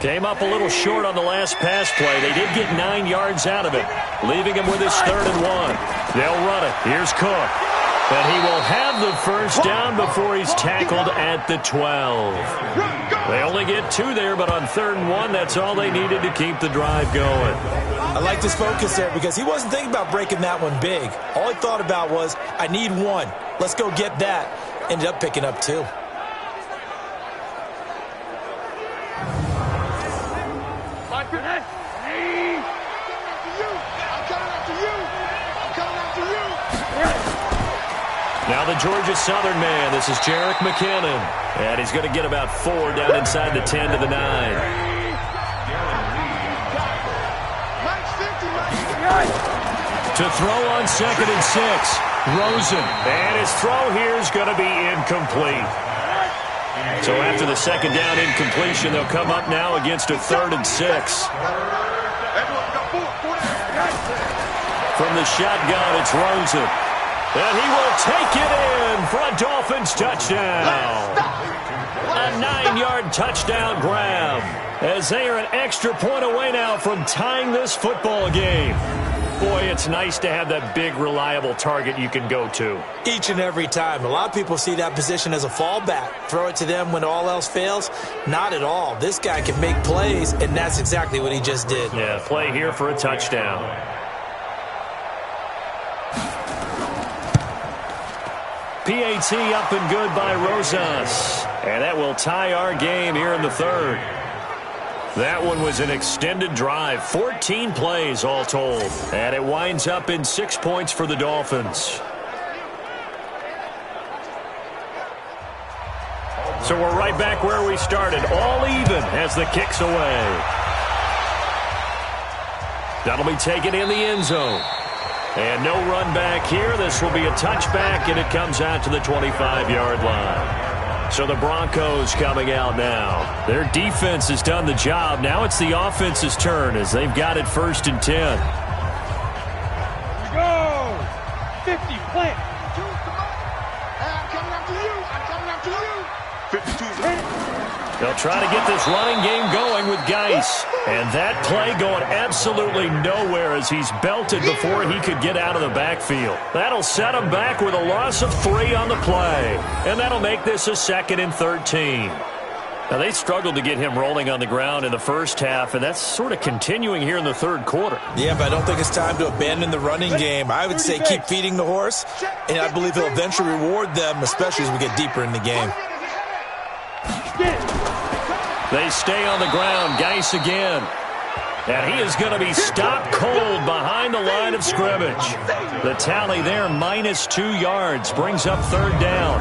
Came up a little short on the last pass play. They did get 9 yards out of it, leaving him with his 3rd and 1. They'll run it. Here's Cook. And he will have the first down before he's tackled at the 12. They only get 2 there, but on 3rd and 1, that's all they needed to keep the drive going.
I like his focus there because he wasn't thinking about breaking that one big. All he thought about was, I need 1. Let's go get that. Ended up picking up 2.
Now the Georgia Southern man, this is Jerick McKinnon. And he's going to get about 4 down inside the 10 to the 9. To throw on 2nd and 6, Rosen. And his throw here is going to be incomplete. So after the 2nd down incompletion, they'll come up now against a 3rd and 6. From the shotgun, it's Rosen. And he will take it in for a Dolphins touchdown. A 9-yard touchdown grab as they are an extra point away now from tying this football game. Boy, it's nice to have that big, reliable target you can go to.
Each and every time. A lot of people see that position as a fallback. Throw it to them when all else fails. Not at all. This guy can make plays, and that's exactly what he just did.
Yeah, play here for a touchdown. PAT up and good by Rosas. And that will tie our game here in the 3rd. That one was an extended drive. 14 plays all told. And it winds up in 6 points for the Dolphins. So we're right back where we started. All even as the kick's away. That'll be taken in the end zone. And no run back here. This will be a touchback, and it comes out to the 25-yard line. So the Broncos coming out now. Their defense has done the job. Now it's the offense's turn as they've got it 1st and 10.
Here we go. 50, plant.
I'm coming after you. I'm coming after you. 52's hit.
They'll try to get this running game going with Geis. And that play going absolutely nowhere as he's belted before he could get out of the backfield. That'll set him back with a loss of 3 on the play. And that'll make this a 2nd and 13. Now, they struggled to get him rolling on the ground in the first half, and that's sort of continuing here in the 3rd quarter.
Yeah, but I don't think it's time to abandon the running game. I would say keep feeding the horse, and I believe he'll eventually reward them, especially as we get deeper in the game.
They stay on the ground. Geis again. And he is going to be stopped cold behind the line of scrimmage. The tally there, -2 yards, brings up 3rd down.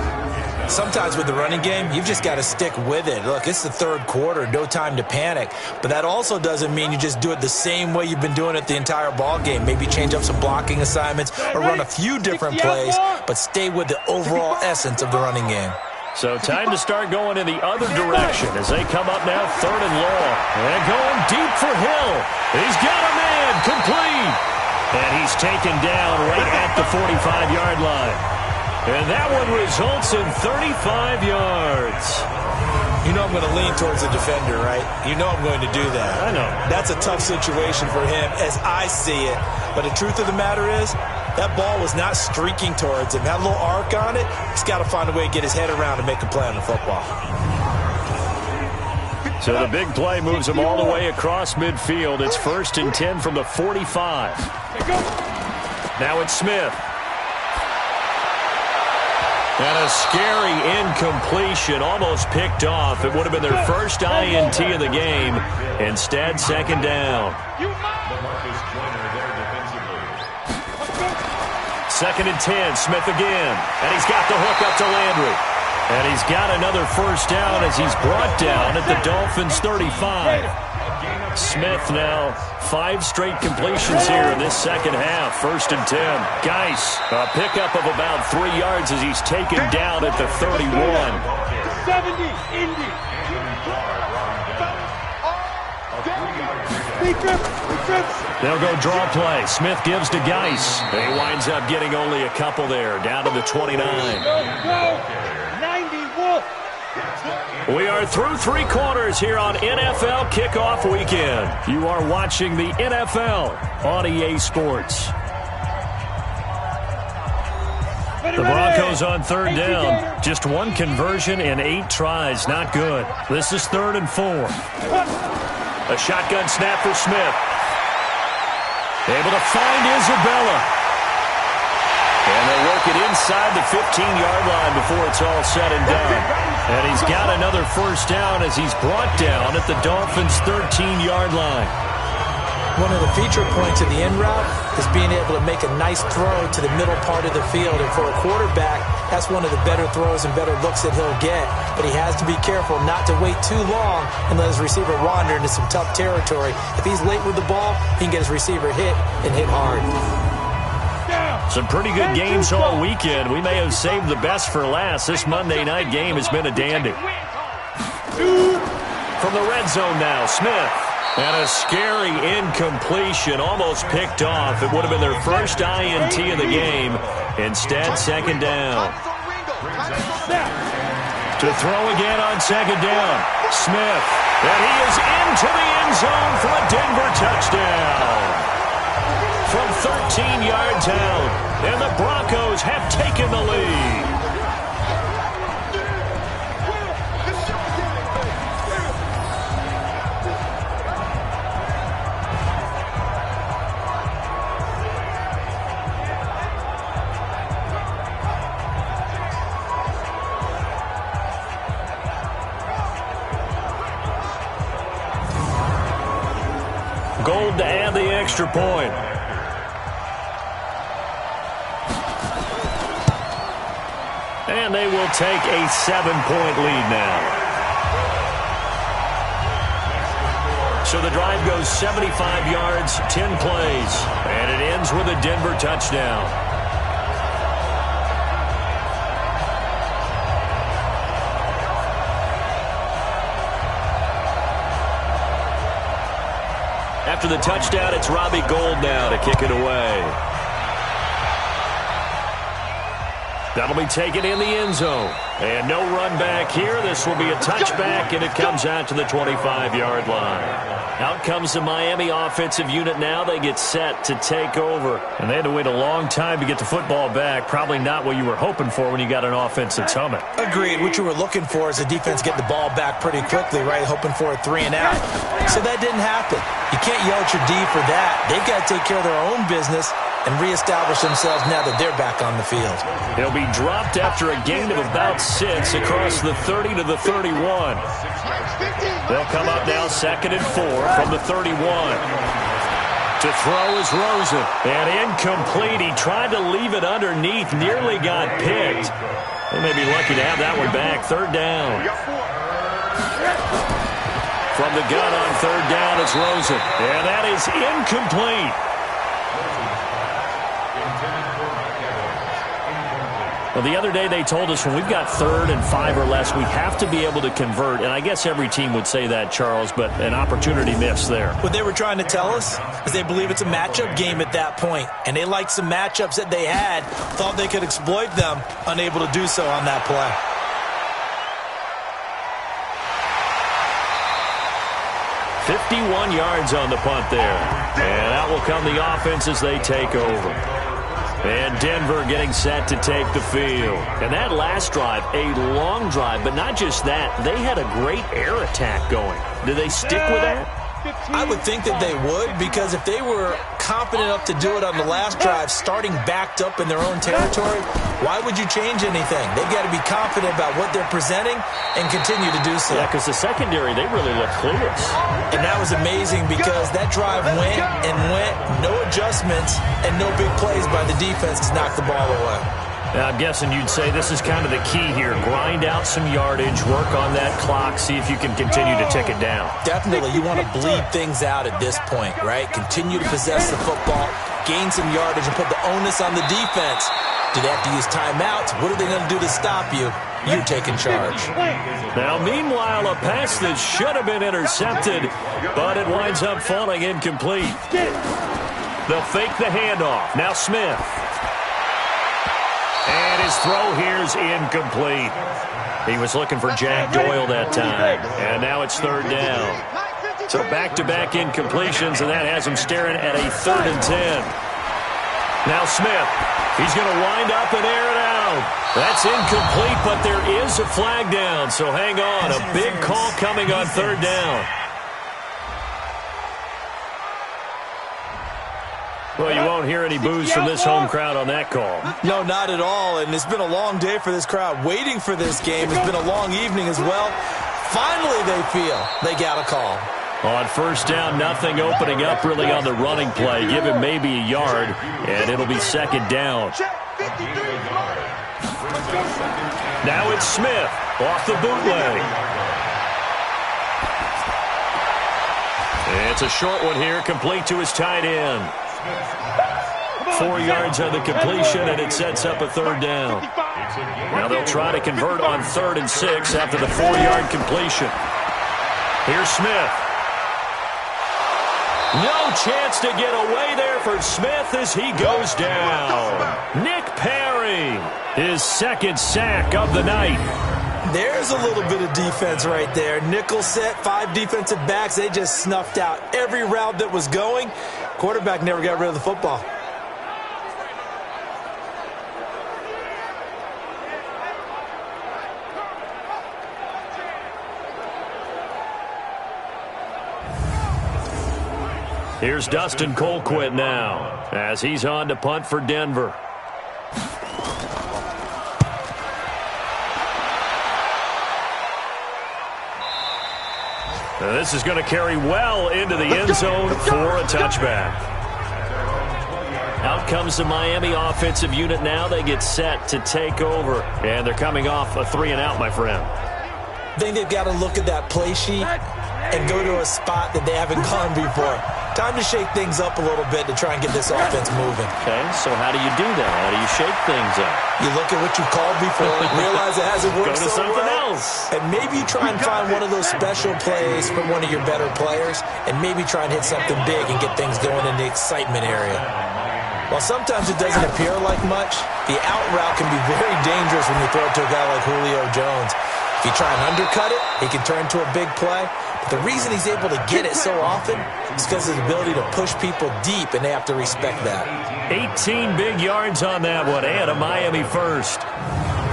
Sometimes with the running game, you've just got to stick with it. Look, it's the 3rd quarter, no time to panic. But that also doesn't mean you just do it the same way you've been doing it the entire ball game. Maybe change up some blocking assignments or run a few different plays, but stay with the overall essence of the running game.
So time to start going in the other direction as they come up now 3rd and long. And going deep for Hill. He's got a man, complete. And he's taken down right at the 45-yard line. And that one results in 35 yards.
You know I'm going to lean towards the defender, right? You know I'm going to do that.
I know.
That's a tough situation for him as I see it. But the truth of the matter is, that ball was not streaking towards him. That little arc on it, he's got to find a way to get his head around and make a play on the football.
So the big play moves him all the way across midfield. It's 1st and 10 from the 45. Now it's Smith. And a scary incompletion, almost picked off. It would have been their first INT of the game. Instead, 2nd down. 2nd and 10, Smith again. And he's got the hook up to Landry. And he's got another first down as he's brought down at the Dolphins' 35. Smith now 5 straight completions here in this second half. 1st and 10. Geis, a pickup of about 3 yards as he's taken down at the 31.
70, Indy.
They'll go draw play. Smith gives to Geis. He winds up getting only a couple there, down to the 29. We are through 3 quarters here on NFL Kickoff Weekend. You are watching the NFL on EA Sports. The Broncos on 3rd down. Just 1 conversion in 8 tries. Not good. This is 3rd and 4. A shotgun snap for Smith. Able to find Isabella. And they'll work it inside the 15-yard line before it's all said and done. And he's got another first down as he's brought down at the Dolphins' 13-yard line.
One of the feature points of the in route is being able to make a nice throw to the middle part of the field. And for a quarterback, that's one of the better throws and better looks that he'll get. But he has to be careful not to wait too long and let his receiver wander into some tough territory. If he's late with the ball, he can get his receiver hit and hit hard.
Some pretty good games all weekend. We may have saved the best for last. This Monday night game has been a dandy. From the red zone now, Smith. And a scary incompletion, almost picked off. It would have been their first INT of the game. Instead, 2nd down. To throw again on 2nd down. Smith. And he is into the end zone for a Denver touchdown. From 13 yards out. And the Broncos have taken the lead. Gold to add the extra point. And they will take a 7-point lead now. So the drive goes 75 yards, 10 plays. And it ends with a Denver touchdown. After the touchdown, it's Robbie Gould now to kick it away. That'll be taken in the end zone. And no run back here. This will be a touchback, and it comes out to the 25-yard line. Out comes the Miami offensive unit now. They get set to take over. And they had to wait a long time to get the football back. Probably not what you were hoping for when you got an offense that's humming.
Agreed. What you were looking for is the defense get the ball back pretty quickly, right? Hoping for a 3 and out. So that didn't happen. You can't yell at your D for that. They've got to take care of their own business and reestablish themselves now that they're back on the field.
He'll be dropped after a gain of about 6 across the 30 to the 31. They'll come up now 2nd and 4 from the 31. To throw is Rosen. And incomplete. He tried to leave it underneath. Nearly got picked. They may be lucky to have that one back. 3rd down. From the gun on 3rd down, it's Rosen. And that is incomplete. Well, the other day they told us when we've got 3rd and 5 or less, we have to be able to convert. And I guess every team would say that, Charles, but an opportunity missed there.
What they were trying to tell us is they believe it's a matchup game at that point. And they liked some matchups that they had, thought they could exploit them, unable to do so on that play.
.51 yards on the punt there. And that will come the offense as they take over. And Denver getting set to take the field. And that last drive, a long drive, but not just that. They had a great air attack going. Do they stick with that?
I would think that they would, because if they were confident enough to do it on the last drive, starting backed up in their own territory, why would you change anything? They've got to be confident about what they're presenting and continue to do so.
Yeah, because the secondary, they really look clueless.
And that was amazing because that drive went and went, no adjustments and no big plays by the defense to knock the ball away.
Now, I'm guessing you'd say this is kind of the key here. Grind out some yardage, work on that clock, see if you can continue to tick it down.
Definitely. You want to bleed things out at this point, right? Continue to possess the football, gain some yardage, and put the onus on the defense. Do they have to use timeouts? What are they going to do to stop you? You're taking charge.
Now, meanwhile, a pass that should have been intercepted, but it winds up falling incomplete. They'll fake the handoff. Now Smith. And his throw here is incomplete. He was looking for Jack Doyle that time. And now it's third down. So back-to-back incompletions, and that has him staring at a 3rd and 10. Now Smith. He's going to wind up and air it out. That's incomplete, but there is a flag down. So hang on. A big call coming on 3rd down. Well, you won't hear any boos from this home crowd on that call.
No, not at all. And it's been a long day for this crowd waiting for this game. It's been a long evening as well. Finally, they feel they got a call.
On 1st down, nothing opening up really on the running play. Give him maybe a yard, and it'll be 2nd down. Now it's Smith off the bootleg. It's a short one here, complete to his tight end. 4 yards on the completion, and it sets up a 3rd down. Now they'll try to convert on 3rd and 6 after the 4-yard completion. Here's Smith. No chance to get away there for Smith as he goes down. Nick Perry, his 2nd sack of the night.
There's a little bit of defense right there. Nickel set, 5 defensive backs. They just snuffed out every route that was going. Quarterback never got rid of the football.
Here's Dustin Colquitt now as he's on to punt for Denver. Now this is going to carry well into the end zone for a touchback. Out comes the Miami offensive unit now. They get set to take over, and they're coming off a 3-and-out, my friend.
I think they've got to look at that play sheet and go to a spot that they haven't gone before. Time to shake things up a little bit to try and get this offense moving.
Okay, so how do you do that? How do you shake things up?
You look at what you called before, realize it hasn't worked
Go to
so
something
well,
else.
and maybe try and find one of those special plays from one of your better players, and maybe try and hit something big and get things going in the excitement area. While sometimes it doesn't appear like much, the out route can be very dangerous when you throw it to a guy like Julio Jones. If you try and undercut it, he can turn into a big play. But the reason he's able to get it so often is because of his ability to push people deep, and they have to respect that.
18 big yards on that one, and a Miami first.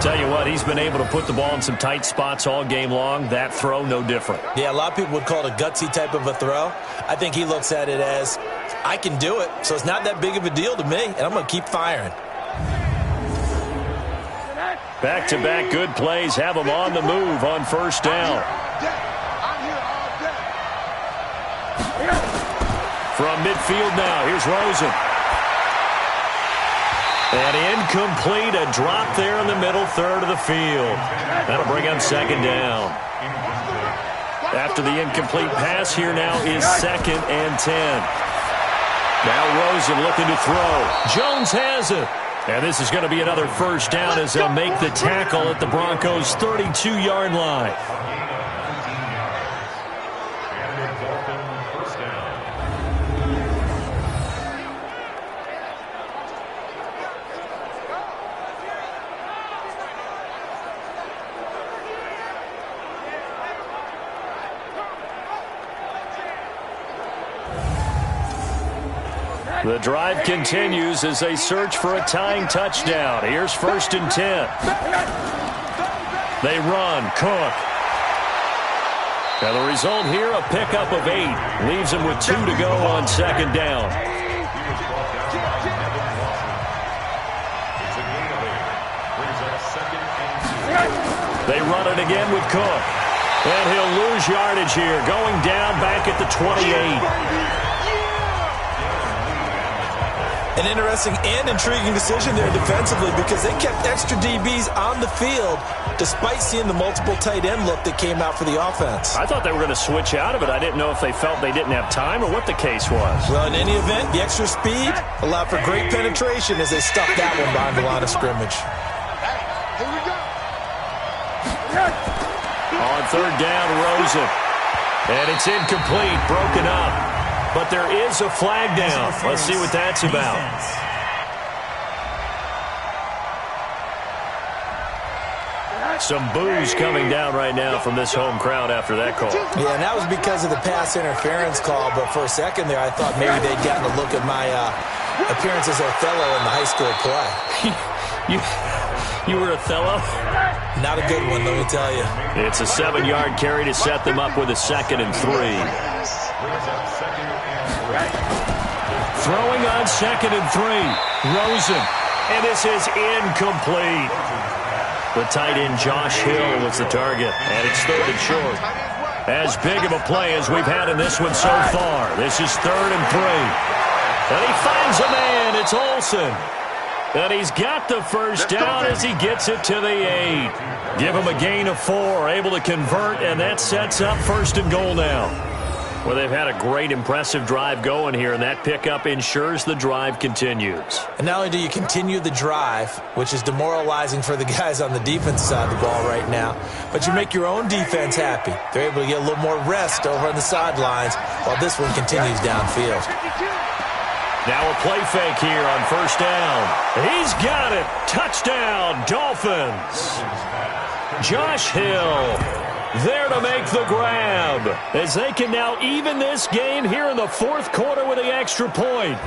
Tell you what, he's been able to put the ball in some tight spots all game long. That throw, no different.
Yeah, a lot of people would call it a gutsy type of a throw. I think he looks at it as, I can do it, so it's not that big of a deal to me, and I'm going to keep firing.
Back-to-back good plays have him on the move on 1st down. From midfield now, here's Rosen. And incomplete, a drop there in the middle third of the field. That'll bring up 2nd down. After the incomplete pass, here now is 2nd and 10. Now Rosen looking to throw. Jones has it. And this is going to be another 1st down as they'll make the tackle at the Broncos' 32-yard line. The drive continues as they search for a tying touchdown. Here's 1st and 10. They run. Cook. Now the result here, a pickup of 8. Leaves them with 2 to go on 2nd down. They run it again with Cook. And he'll lose yardage here. Going down back at the 28.
An interesting and intriguing decision there defensively because they kept extra DBs on the field despite seeing the multiple tight end look that came out for the offense.
I thought they were going to switch out of it. I didn't know if they felt they didn't have time or what the case was.
Well, in any event, the extra speed allowed for great penetration as they stuffed that one behind the line of scrimmage.
Here we go.
On third down, Rosen. And it's incomplete, broken up. But there is a flag down. Let's see what that's about. Some boos coming down right now from this home crowd after that call.
Yeah, and that was because of the pass interference call. But for a second there, I thought maybe they'd gotten a look at my appearance as Othello in the high school play.
You were Othello?
Not a good one, let me tell you.
It's a 7-yard carry to set them up with a 2nd and 3. Throwing on 2nd and 3. Rosen. And this is incomplete. The tight end Josh Hill was the target. And it's 3rd and short. As big of a play as we've had in this one so far. This is 3rd and 3. And he finds a man. It's Olsen. And he's got the first down as he gets it to the 8. Give him a gain of 4. Able to convert, and that sets up 1st and goal now. Well, they've had a great, impressive drive going here, and that pickup ensures the drive continues.
And not only do you continue the drive, which is demoralizing for the guys on the defense side of the ball right now, but you make your own defense happy. They're able to get a little more rest over on the sidelines while this one continues downfield.
Now a play fake here on 1st down. He's got it. Touchdown, Dolphins. Josh Hill there to make the grab as they can now even this game here in the 4th quarter with the extra point.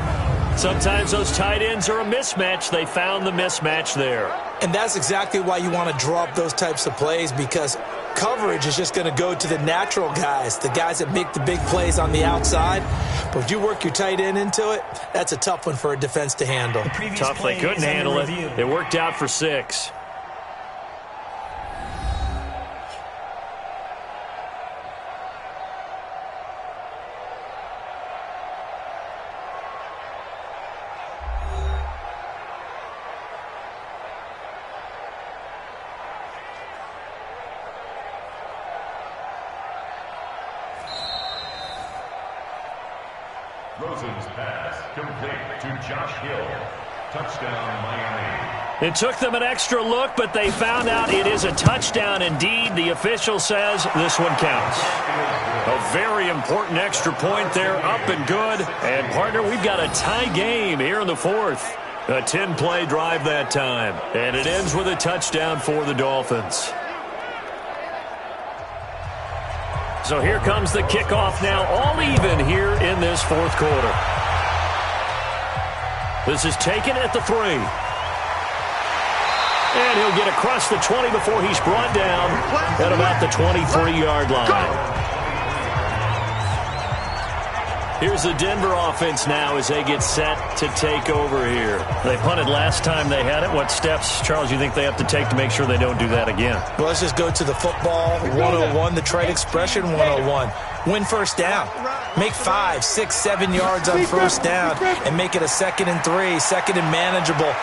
Sometimes those tight ends are a mismatch. They found the mismatch there.
And that's exactly why you want to draw up those types of plays, because coverage is just going to go to the natural guys, the guys that make the big plays on the outside. But if you work your tight end into it, that's a tough one for a defense to handle.
Tough, they couldn't handle it. It worked out for 6.
Rosen's pass complete to Josh Hill. Touchdown, Miami.
It took them an extra look, but they found out it is a touchdown indeed. The official says this one counts. A very important extra point there, up and good. And, partner, we've got a tie game here in the 4th. A 10-play drive that time. And it ends with a touchdown for the Dolphins. So here comes the kickoff now, all even here in this 4th quarter. This is taken at the 3. And he'll get across the 20 before he's brought down at about the 23-yard line. Here's the Denver offense now as they get set to take over here. They punted last time they had it. What steps, Charles, you think they have to take to make sure they don't do that again?
Well, let's just go to the football 101, the trade expression 101. Win 1st down. Make 5, 6, 7 yards on 1st down and make it a 2nd and 3, 2nd and manageable.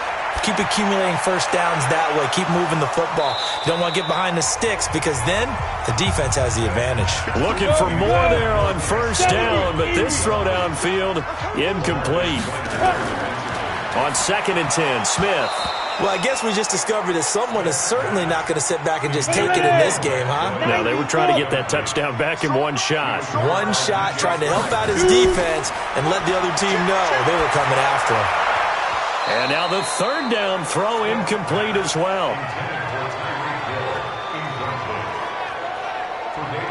Keep accumulating 1st downs that way. Keep moving the football. You don't want to get behind the sticks because then the defense has the advantage.
Looking for more there on 1st down, but this throw downfield incomplete. On 2nd and 10, Smith.
Well, I guess we just discovered that someone is certainly not going to sit back and just take it in this game, huh?
No, they were trying to get that touchdown back in one shot.
One shot, trying to help out his defense and let the other team know they were coming after him.
And now the 3rd down throw incomplete as well.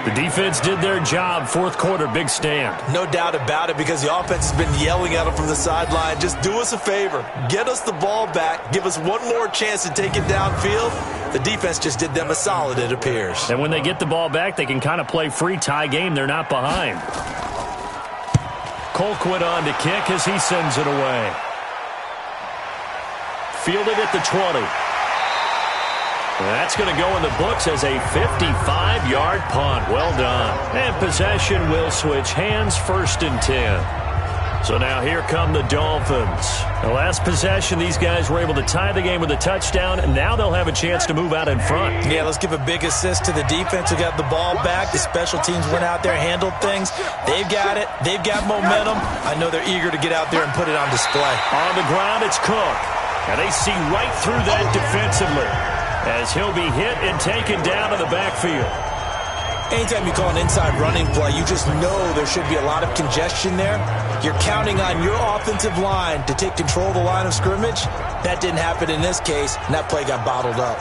The defense did their job. 4th quarter, big stand.
No doubt about it, because the offense has been yelling at them from the sideline. Just do us a favor. Get us the ball back. Give us one more chance to take it downfield. The defense just did them a solid, it appears.
And when they get the ball back, they can kind of play free tie game. They're not behind. Colquitt on to kick as he sends it away. Fielded at the 20. That's going to go in the books as a 55-yard punt. Well done. And possession will switch hands, 1st and 10. So now here come the Dolphins. The last possession, these guys were able to tie the game with a touchdown, and now they'll have a chance to move out in front.
Yeah, let's give a big assist to the defense who got the ball back. The special teams went out there, handled things. They've got it. They've got momentum. I know they're eager to get out there and put it on display.
On the ground, it's Cook. And they see right through that defensively as he'll be hit and taken down to the backfield.
Anytime you call an inside running play, you just know there should be a lot of congestion there. You're counting on your offensive line to take control of the line of scrimmage. That didn't happen in this case, and that play got bottled up.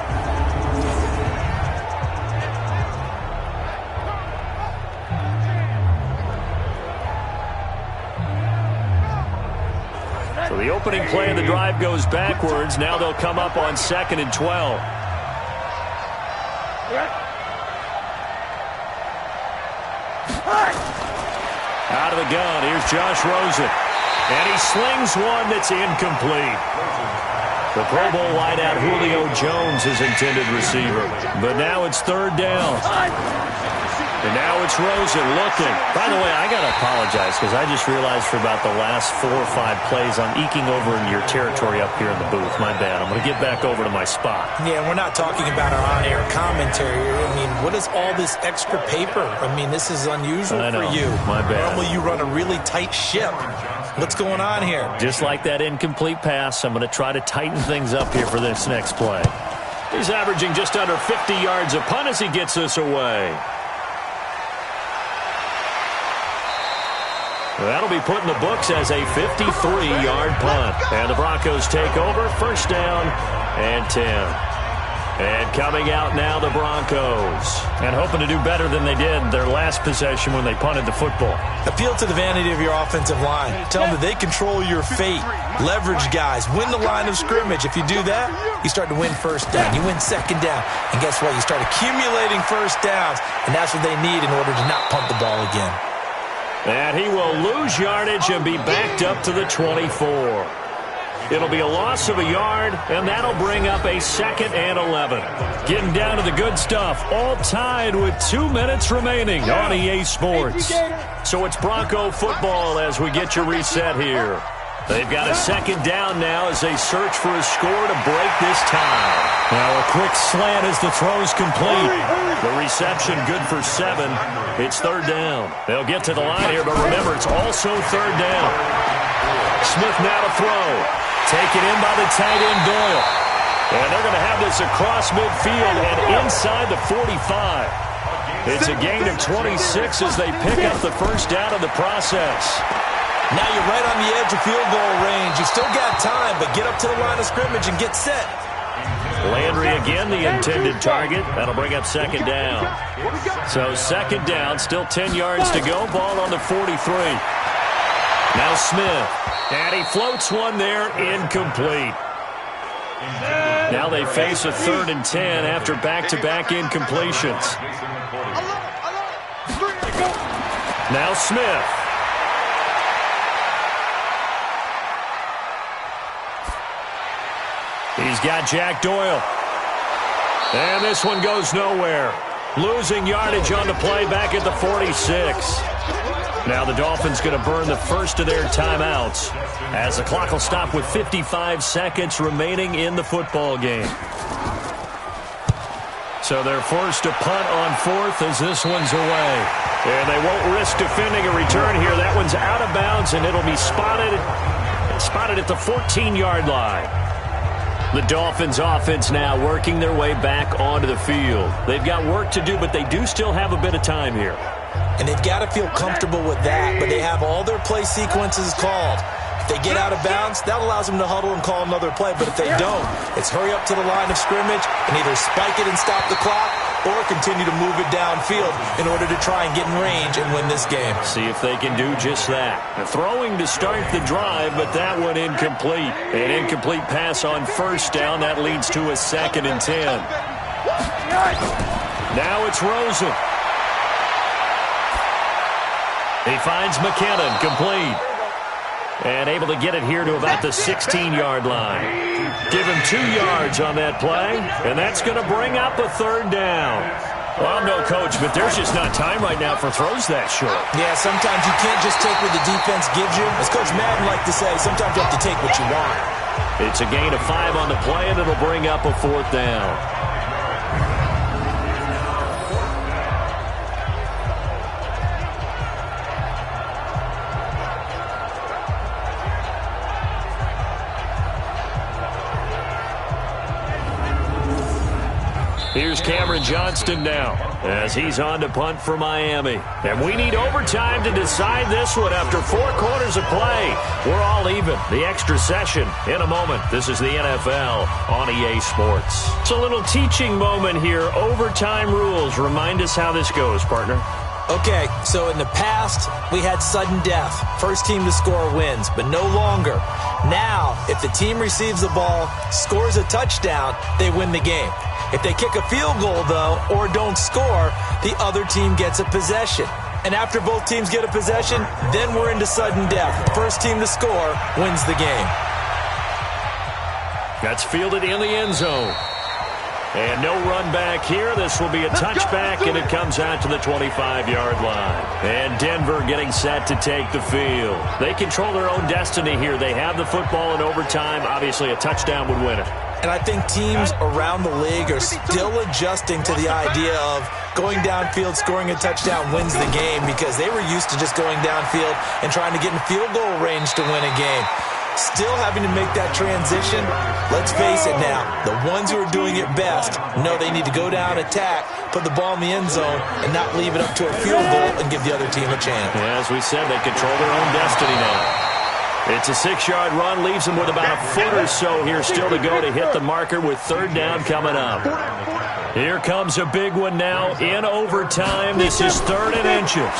So the opening play of the drive goes backwards. Now they'll come up on 2nd and 12. Out of the gun, here's Josh Rosen. And he slings one that's incomplete. The Pro Bowl wideout Julio Jones is intended receiver. But now it's 3rd down. And now it's Rosen looking. By the way, I got to apologize because I just realized for about the last 4 or 5 plays I'm eking over into your territory up here in the booth. My bad. I'm going to get back over to my spot.
Yeah, we're not talking about our on-air commentary. I mean, what is all this extra paper? I mean, this is unusual for you.
My bad.
Normally you run a really tight ship. What's going on here?
Just like that incomplete pass, I'm going to try to tighten things up here for this next play. He's averaging just under 50 yards a punt as he gets this away. That'll be put in the books as a 53-yard punt. And the Broncos take over, 1st down and 10. And coming out now, the Broncos. And hoping to do better than they did their last possession when they punted the football.
Appeal to the vanity of your offensive line. Tell them that they control your fate. Leverage guys. Win the line of scrimmage. If you do that, you start to win 1st down. You win 2nd down. And guess what? You start accumulating 1st downs. And that's what they need in order to not punt the ball again.
And he will lose yardage and be backed up to the 24. It'll be a loss of a yard, and that'll bring up a 2nd and 11. Getting down to the good stuff, all tied with 2 minutes remaining on EA Sports. So it's Bronco football as we get your reset here. They've got a 2nd down now as they search for a score to break this tie. Now a quick slant as the throw's complete. The reception good for 7. It's 3rd down. They'll get to the line here, but remember, it's also 3rd down. Smith now to throw. Taken in by the tight end Doyle. And they're going to have this across midfield and inside the 45. It's a gain of 26 as they pick up the 1st down in the process.
Now you're right on the edge of field goal range. You still got time, but get up to the line of scrimmage and get set.
Landry again, the intended target. That'll bring up 2nd down. So 2nd down, still 10 yards to go. Ball on the 43. Now Smith. And he floats one there, incomplete. Now they face a 3rd and 10 after back-to-back incompletions. Now Smith. He's got Jack Doyle. And this one goes nowhere. Losing yardage on the play back at the 46. Now the Dolphins going to burn the first of their timeouts as the clock will stop with 55 seconds remaining in the football game. So they're forced to punt on 4th as this one's away. And they won't risk defending a return here. That one's out of bounds, and it'll be spotted at the 14-yard line. The Dolphins offense now working their way back onto the field. They've got work to do, but they do still have a bit of time here.
And they've got to feel comfortable with that, but they have all their play sequences called. If they get out of bounds, that allows them to huddle and call another play. But if they don't, it's hurry up to the line of scrimmage and either spike it and stop the clock or continue to move it downfield in order to try and get in range and win this game.
See if they can do just that. The throwing to start the drive, but that one incomplete. An incomplete pass on 1st down. That leads to a 2nd and 10. Now it's Rosen. He finds McKinnon, complete. And able to get it here to about the 16-yard line. Give him 2 yards on that play, and that's going to bring up a 3rd down. Well, I'm no coach, but there's just not time right now for throws that short.
Yeah, sometimes you can't just take what the defense gives you. As Coach Madden liked to say, sometimes you have to take what you want.
It's a gain of 5 on the play, and it'll bring up a 4th down. Here's Cameron Johnston now as he's on to punt for Miami. And we need overtime to decide this one after 4 quarters of play. We're all even. The extra session in a moment. This is the NFL on EA Sports. It's a little teaching moment here. Overtime rules. Remind us how this goes, partner.
Okay, so in the past, we had sudden death. First team to score wins, but no longer. Now, if the team receives the ball, scores a touchdown, they win the game. If they kick a field goal, though, or don't score, the other team gets a possession. And after both teams get a possession, then we're into sudden death. First team to score wins the game.
That's fielded in the end zone. And no run back here. This will be a touchback, and it comes out to the 25-yard line. And Denver getting set to take the field. They control their own destiny here. They have the football in overtime. Obviously, a touchdown would win it.
And I think teams around the league are still adjusting to the idea of going downfield, scoring a touchdown wins the game, because they were used to just going downfield and trying to get in field goal range to win a game. Still having to make that transition. Let's face it now, the ones who are doing it best know they need to go down, attack, put the ball in the end zone, and not leave it up to a field goal and give the other team a chance.
Yeah, as we said, they control their own destiny now. It's a 6-yard run, leaves them with about a foot or so here still to go to hit the marker with 3rd down coming up. Here comes a big one now in overtime. This is 3rd and inches.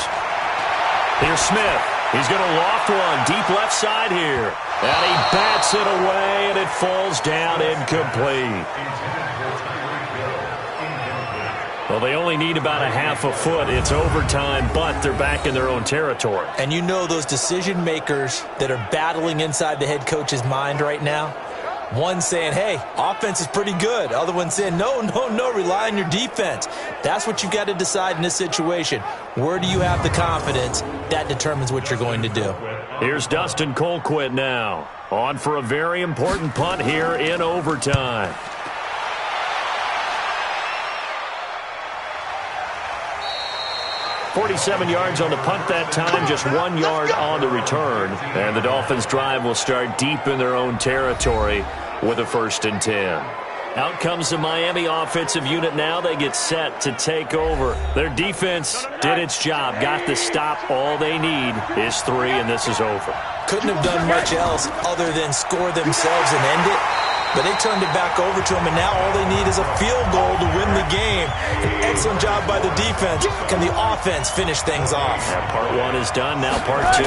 Here's Smith. He's going to loft one deep left side here. And he bats it away, and it falls down incomplete. Well, they only need about a half a foot. It's overtime, but they're back in their own territory.
And you know those decision makers that are battling inside the head coach's mind right now? One saying, hey, offense is pretty good. Other one saying, no, rely on your defense. That's what you've got to decide in this situation. Where do you have the confidence? That determines what you're going to do.
Here's Dustin Colquitt now. On for a very important punt here in overtime. .47 yards on the punt that time, just 1 yard on the return. And the Dolphins' drive will start deep in their own territory with a 1st and 10. Out comes the Miami offensive unit now. They get set to take over. Their defense did its job, got the stop. All they need is 3, and this is over.
Couldn't have done much else other than score themselves and end it. But they turned it back over to him, and now all they need is a field goal to win the game. An excellent job by the defense. Can the offense finish things off?
Yeah, part 1 is done, now part 2.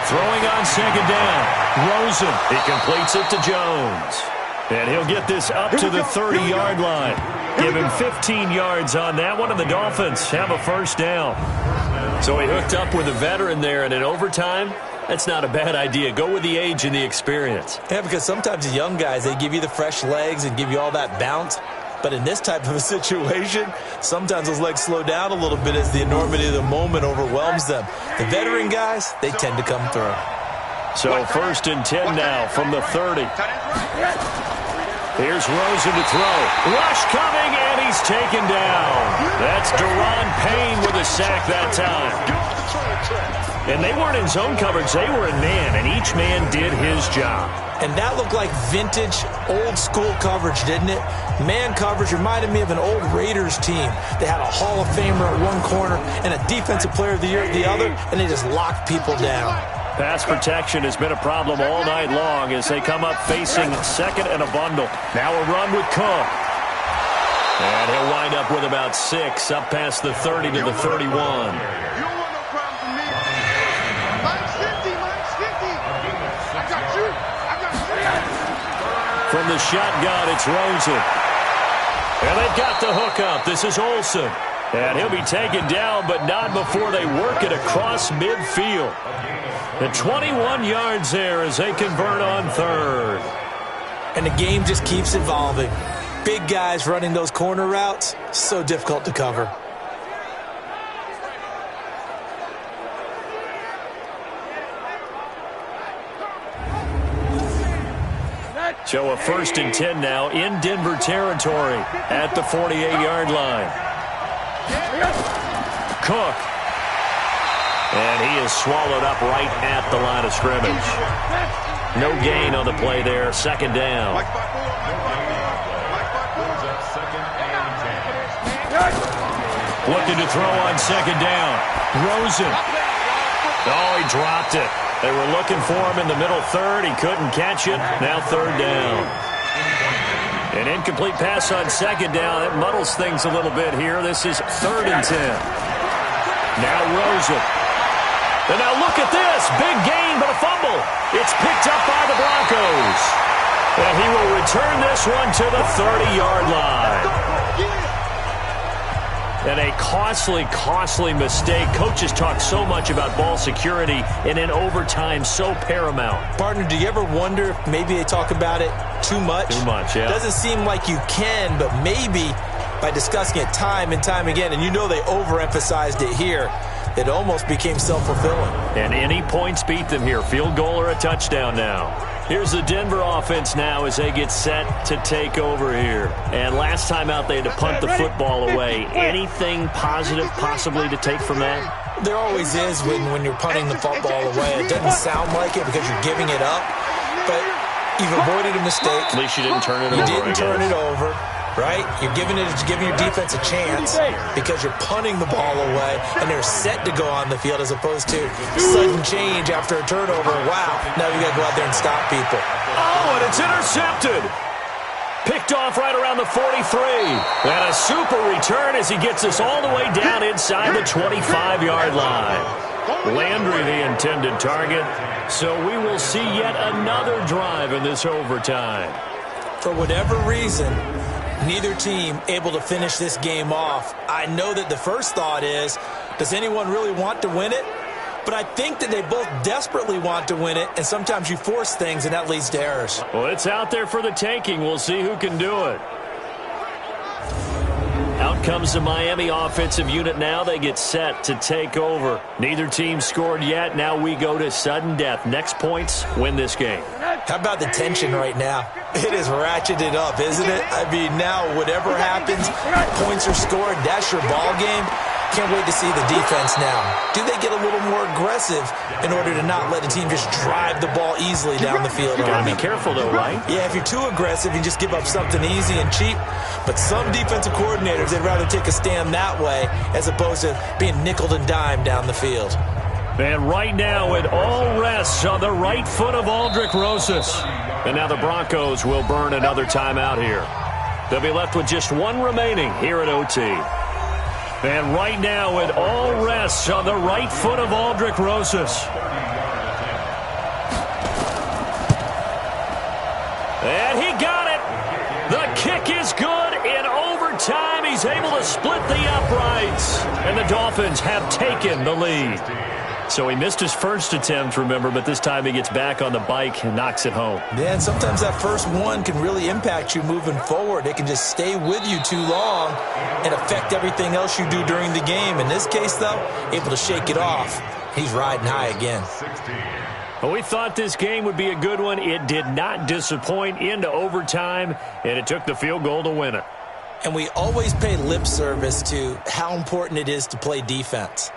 Throwing on 2nd down. Rosen, he completes it to Jones. And he'll get this up to the 30-yard line. Give him 15 yards on that one, and the Dolphins have a 1st down. So he hooked up with a veteran there, and in overtime, that's not a bad idea. Go with the age and the experience.
Yeah, because sometimes the young guys, they give you the fresh legs and give you all that bounce. But in this type of a situation, sometimes those legs slow down a little bit as the enormity of the moment overwhelms them. The veteran guys, they tend to come through.
So 1st and 10 now from the 30. Here's Rosen to throw. Rush coming, and he's taken down. That's Deron Payne with a sack that time. And they weren't in zone coverage. They were in man, and each man did his job.
And that looked like vintage, old-school coverage, didn't it? Man coverage reminded me of an old Raiders team. They had a Hall of Famer at one corner and a Defensive Player of the Year at the other, and they just locked people down.
Pass protection has been a problem all night long as they come up facing 2nd and a bundle. Now a run with Cook. And he'll wind up with about 6, up past the 30 to the 31. From the shotgun, it's Rosen. And they've got the hook up. This is Olsen. And he'll be taken down, but not before they work it across midfield. The 21 yards there as they convert on 3rd.
And the game just keeps evolving. big guys running those corner routes, so difficult to cover.
So a 1st and 10 now in Denver territory at the 48-yard line. Cook. And he is swallowed up right at the line of scrimmage. No gain on the play there. 2nd down. Looking to throw on 2nd down. Rosen. Oh, he dropped it. They were looking for him in the middle third. He couldn't catch it. Now 3rd down. An incomplete pass on 2nd down. That muddles things a little bit here. This is 3rd and 10. Now Rosen. And now look at this. Big gain, but a fumble. It's picked up by the Broncos. And he will return this one to the 30-yard line. And a costly mistake. Coaches talk so much about ball security, and in overtime, so paramount.
Partner, do you ever wonder if maybe they talk about it too much?
Too much, yeah.
Doesn't seem like you can, but maybe by discussing it time and time again, and you know they overemphasized it here, it almost became self-fulfilling.
And any points beat them here. Field goal or a touchdown now. Here's the Denver offense now as they get set to take over here. And last time out, they had to punt the football away. Anything positive possibly to take from that?
There always is when you're punting the football away. It doesn't sound like it because you're giving it up, but you've avoided a mistake.
At least you didn't turn it over.
You didn't turn it over. Right? You're giving your defense a chance because you're punting the ball away and they're set to go on the field as opposed to sudden change after a turnover. Wow, now you got to go out there and stop people.
Oh, and it's intercepted. Picked off right around the 43. And a super return as he gets us all the way down inside the 25-yard line. Landry the intended target. So we will see yet another drive in this overtime.
For whatever reason, neither team able to finish this game off. I know that the first thought is, does anyone really want to win it? But I think that they both desperately want to win it, and sometimes you force things, and that leads to errors.
Well, it's out there for the taking. We'll see who can do it. Out comes the Miami offensive unit now. They get set to take over. Neither team scored yet. Now we go to sudden death. Next points win this game.
How about the tension right now? It is ratcheted up, isn't it? I mean, now whatever happens, points are scored. That's your ball game. Can't wait to see the defense now. Do they get a little more aggressive in order to not let a team just drive the ball easily down the field?
You gotta be careful, though, right?
Yeah, if you're too aggressive, you just give up something easy and cheap. But some defensive coordinators, they'd rather take a stand that way as opposed to being nickeled and dimed down the field.
And right now, it all rests on the right foot of Aldrick Rosas. And now the Broncos will burn another timeout here. They'll be left with just one remaining here at OT. And right now, it all rests on the right foot of Aldrick Rosas. And he got it. The kick is good. In overtime, he's able to split the uprights. And the Dolphins have taken the lead. So he missed his first attempt, remember, but this time he gets back on the bike and knocks it home.
Yeah, and sometimes that first one can really impact you moving forward. It can just stay with you too long and affect everything else you do during the game. In this case, though, able to shake it off. He's riding high again.
Well, we thought this game would be a good one. It did not disappoint into overtime, and it took the field goal to win it.
And we always pay lip service to how important it is to play defense.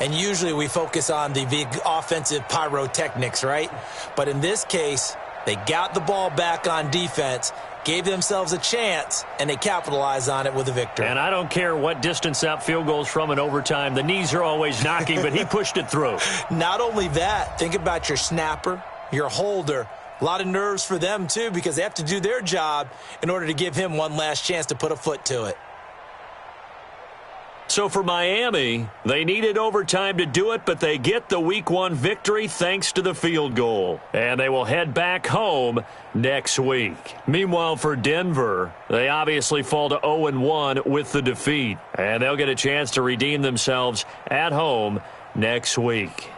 And usually we focus on the big offensive pyrotechnics, right? But in this case, they got the ball back on defense, gave themselves a chance, and they capitalized on it with a victory.
And I don't care what distance that field goal is from in overtime. The knees are always knocking, but he pushed it through.
Not only that, think about your snapper, your holder. A lot of nerves for them, too, because they have to do their job in order to give him one last chance to put a foot to it.
So for Miami, they needed overtime to do it, but they get the Week 1 victory thanks to the field goal. And they will head back home next week. Meanwhile, for Denver, they obviously fall to 0-1 with the defeat. And they'll get a chance to redeem themselves at home next week.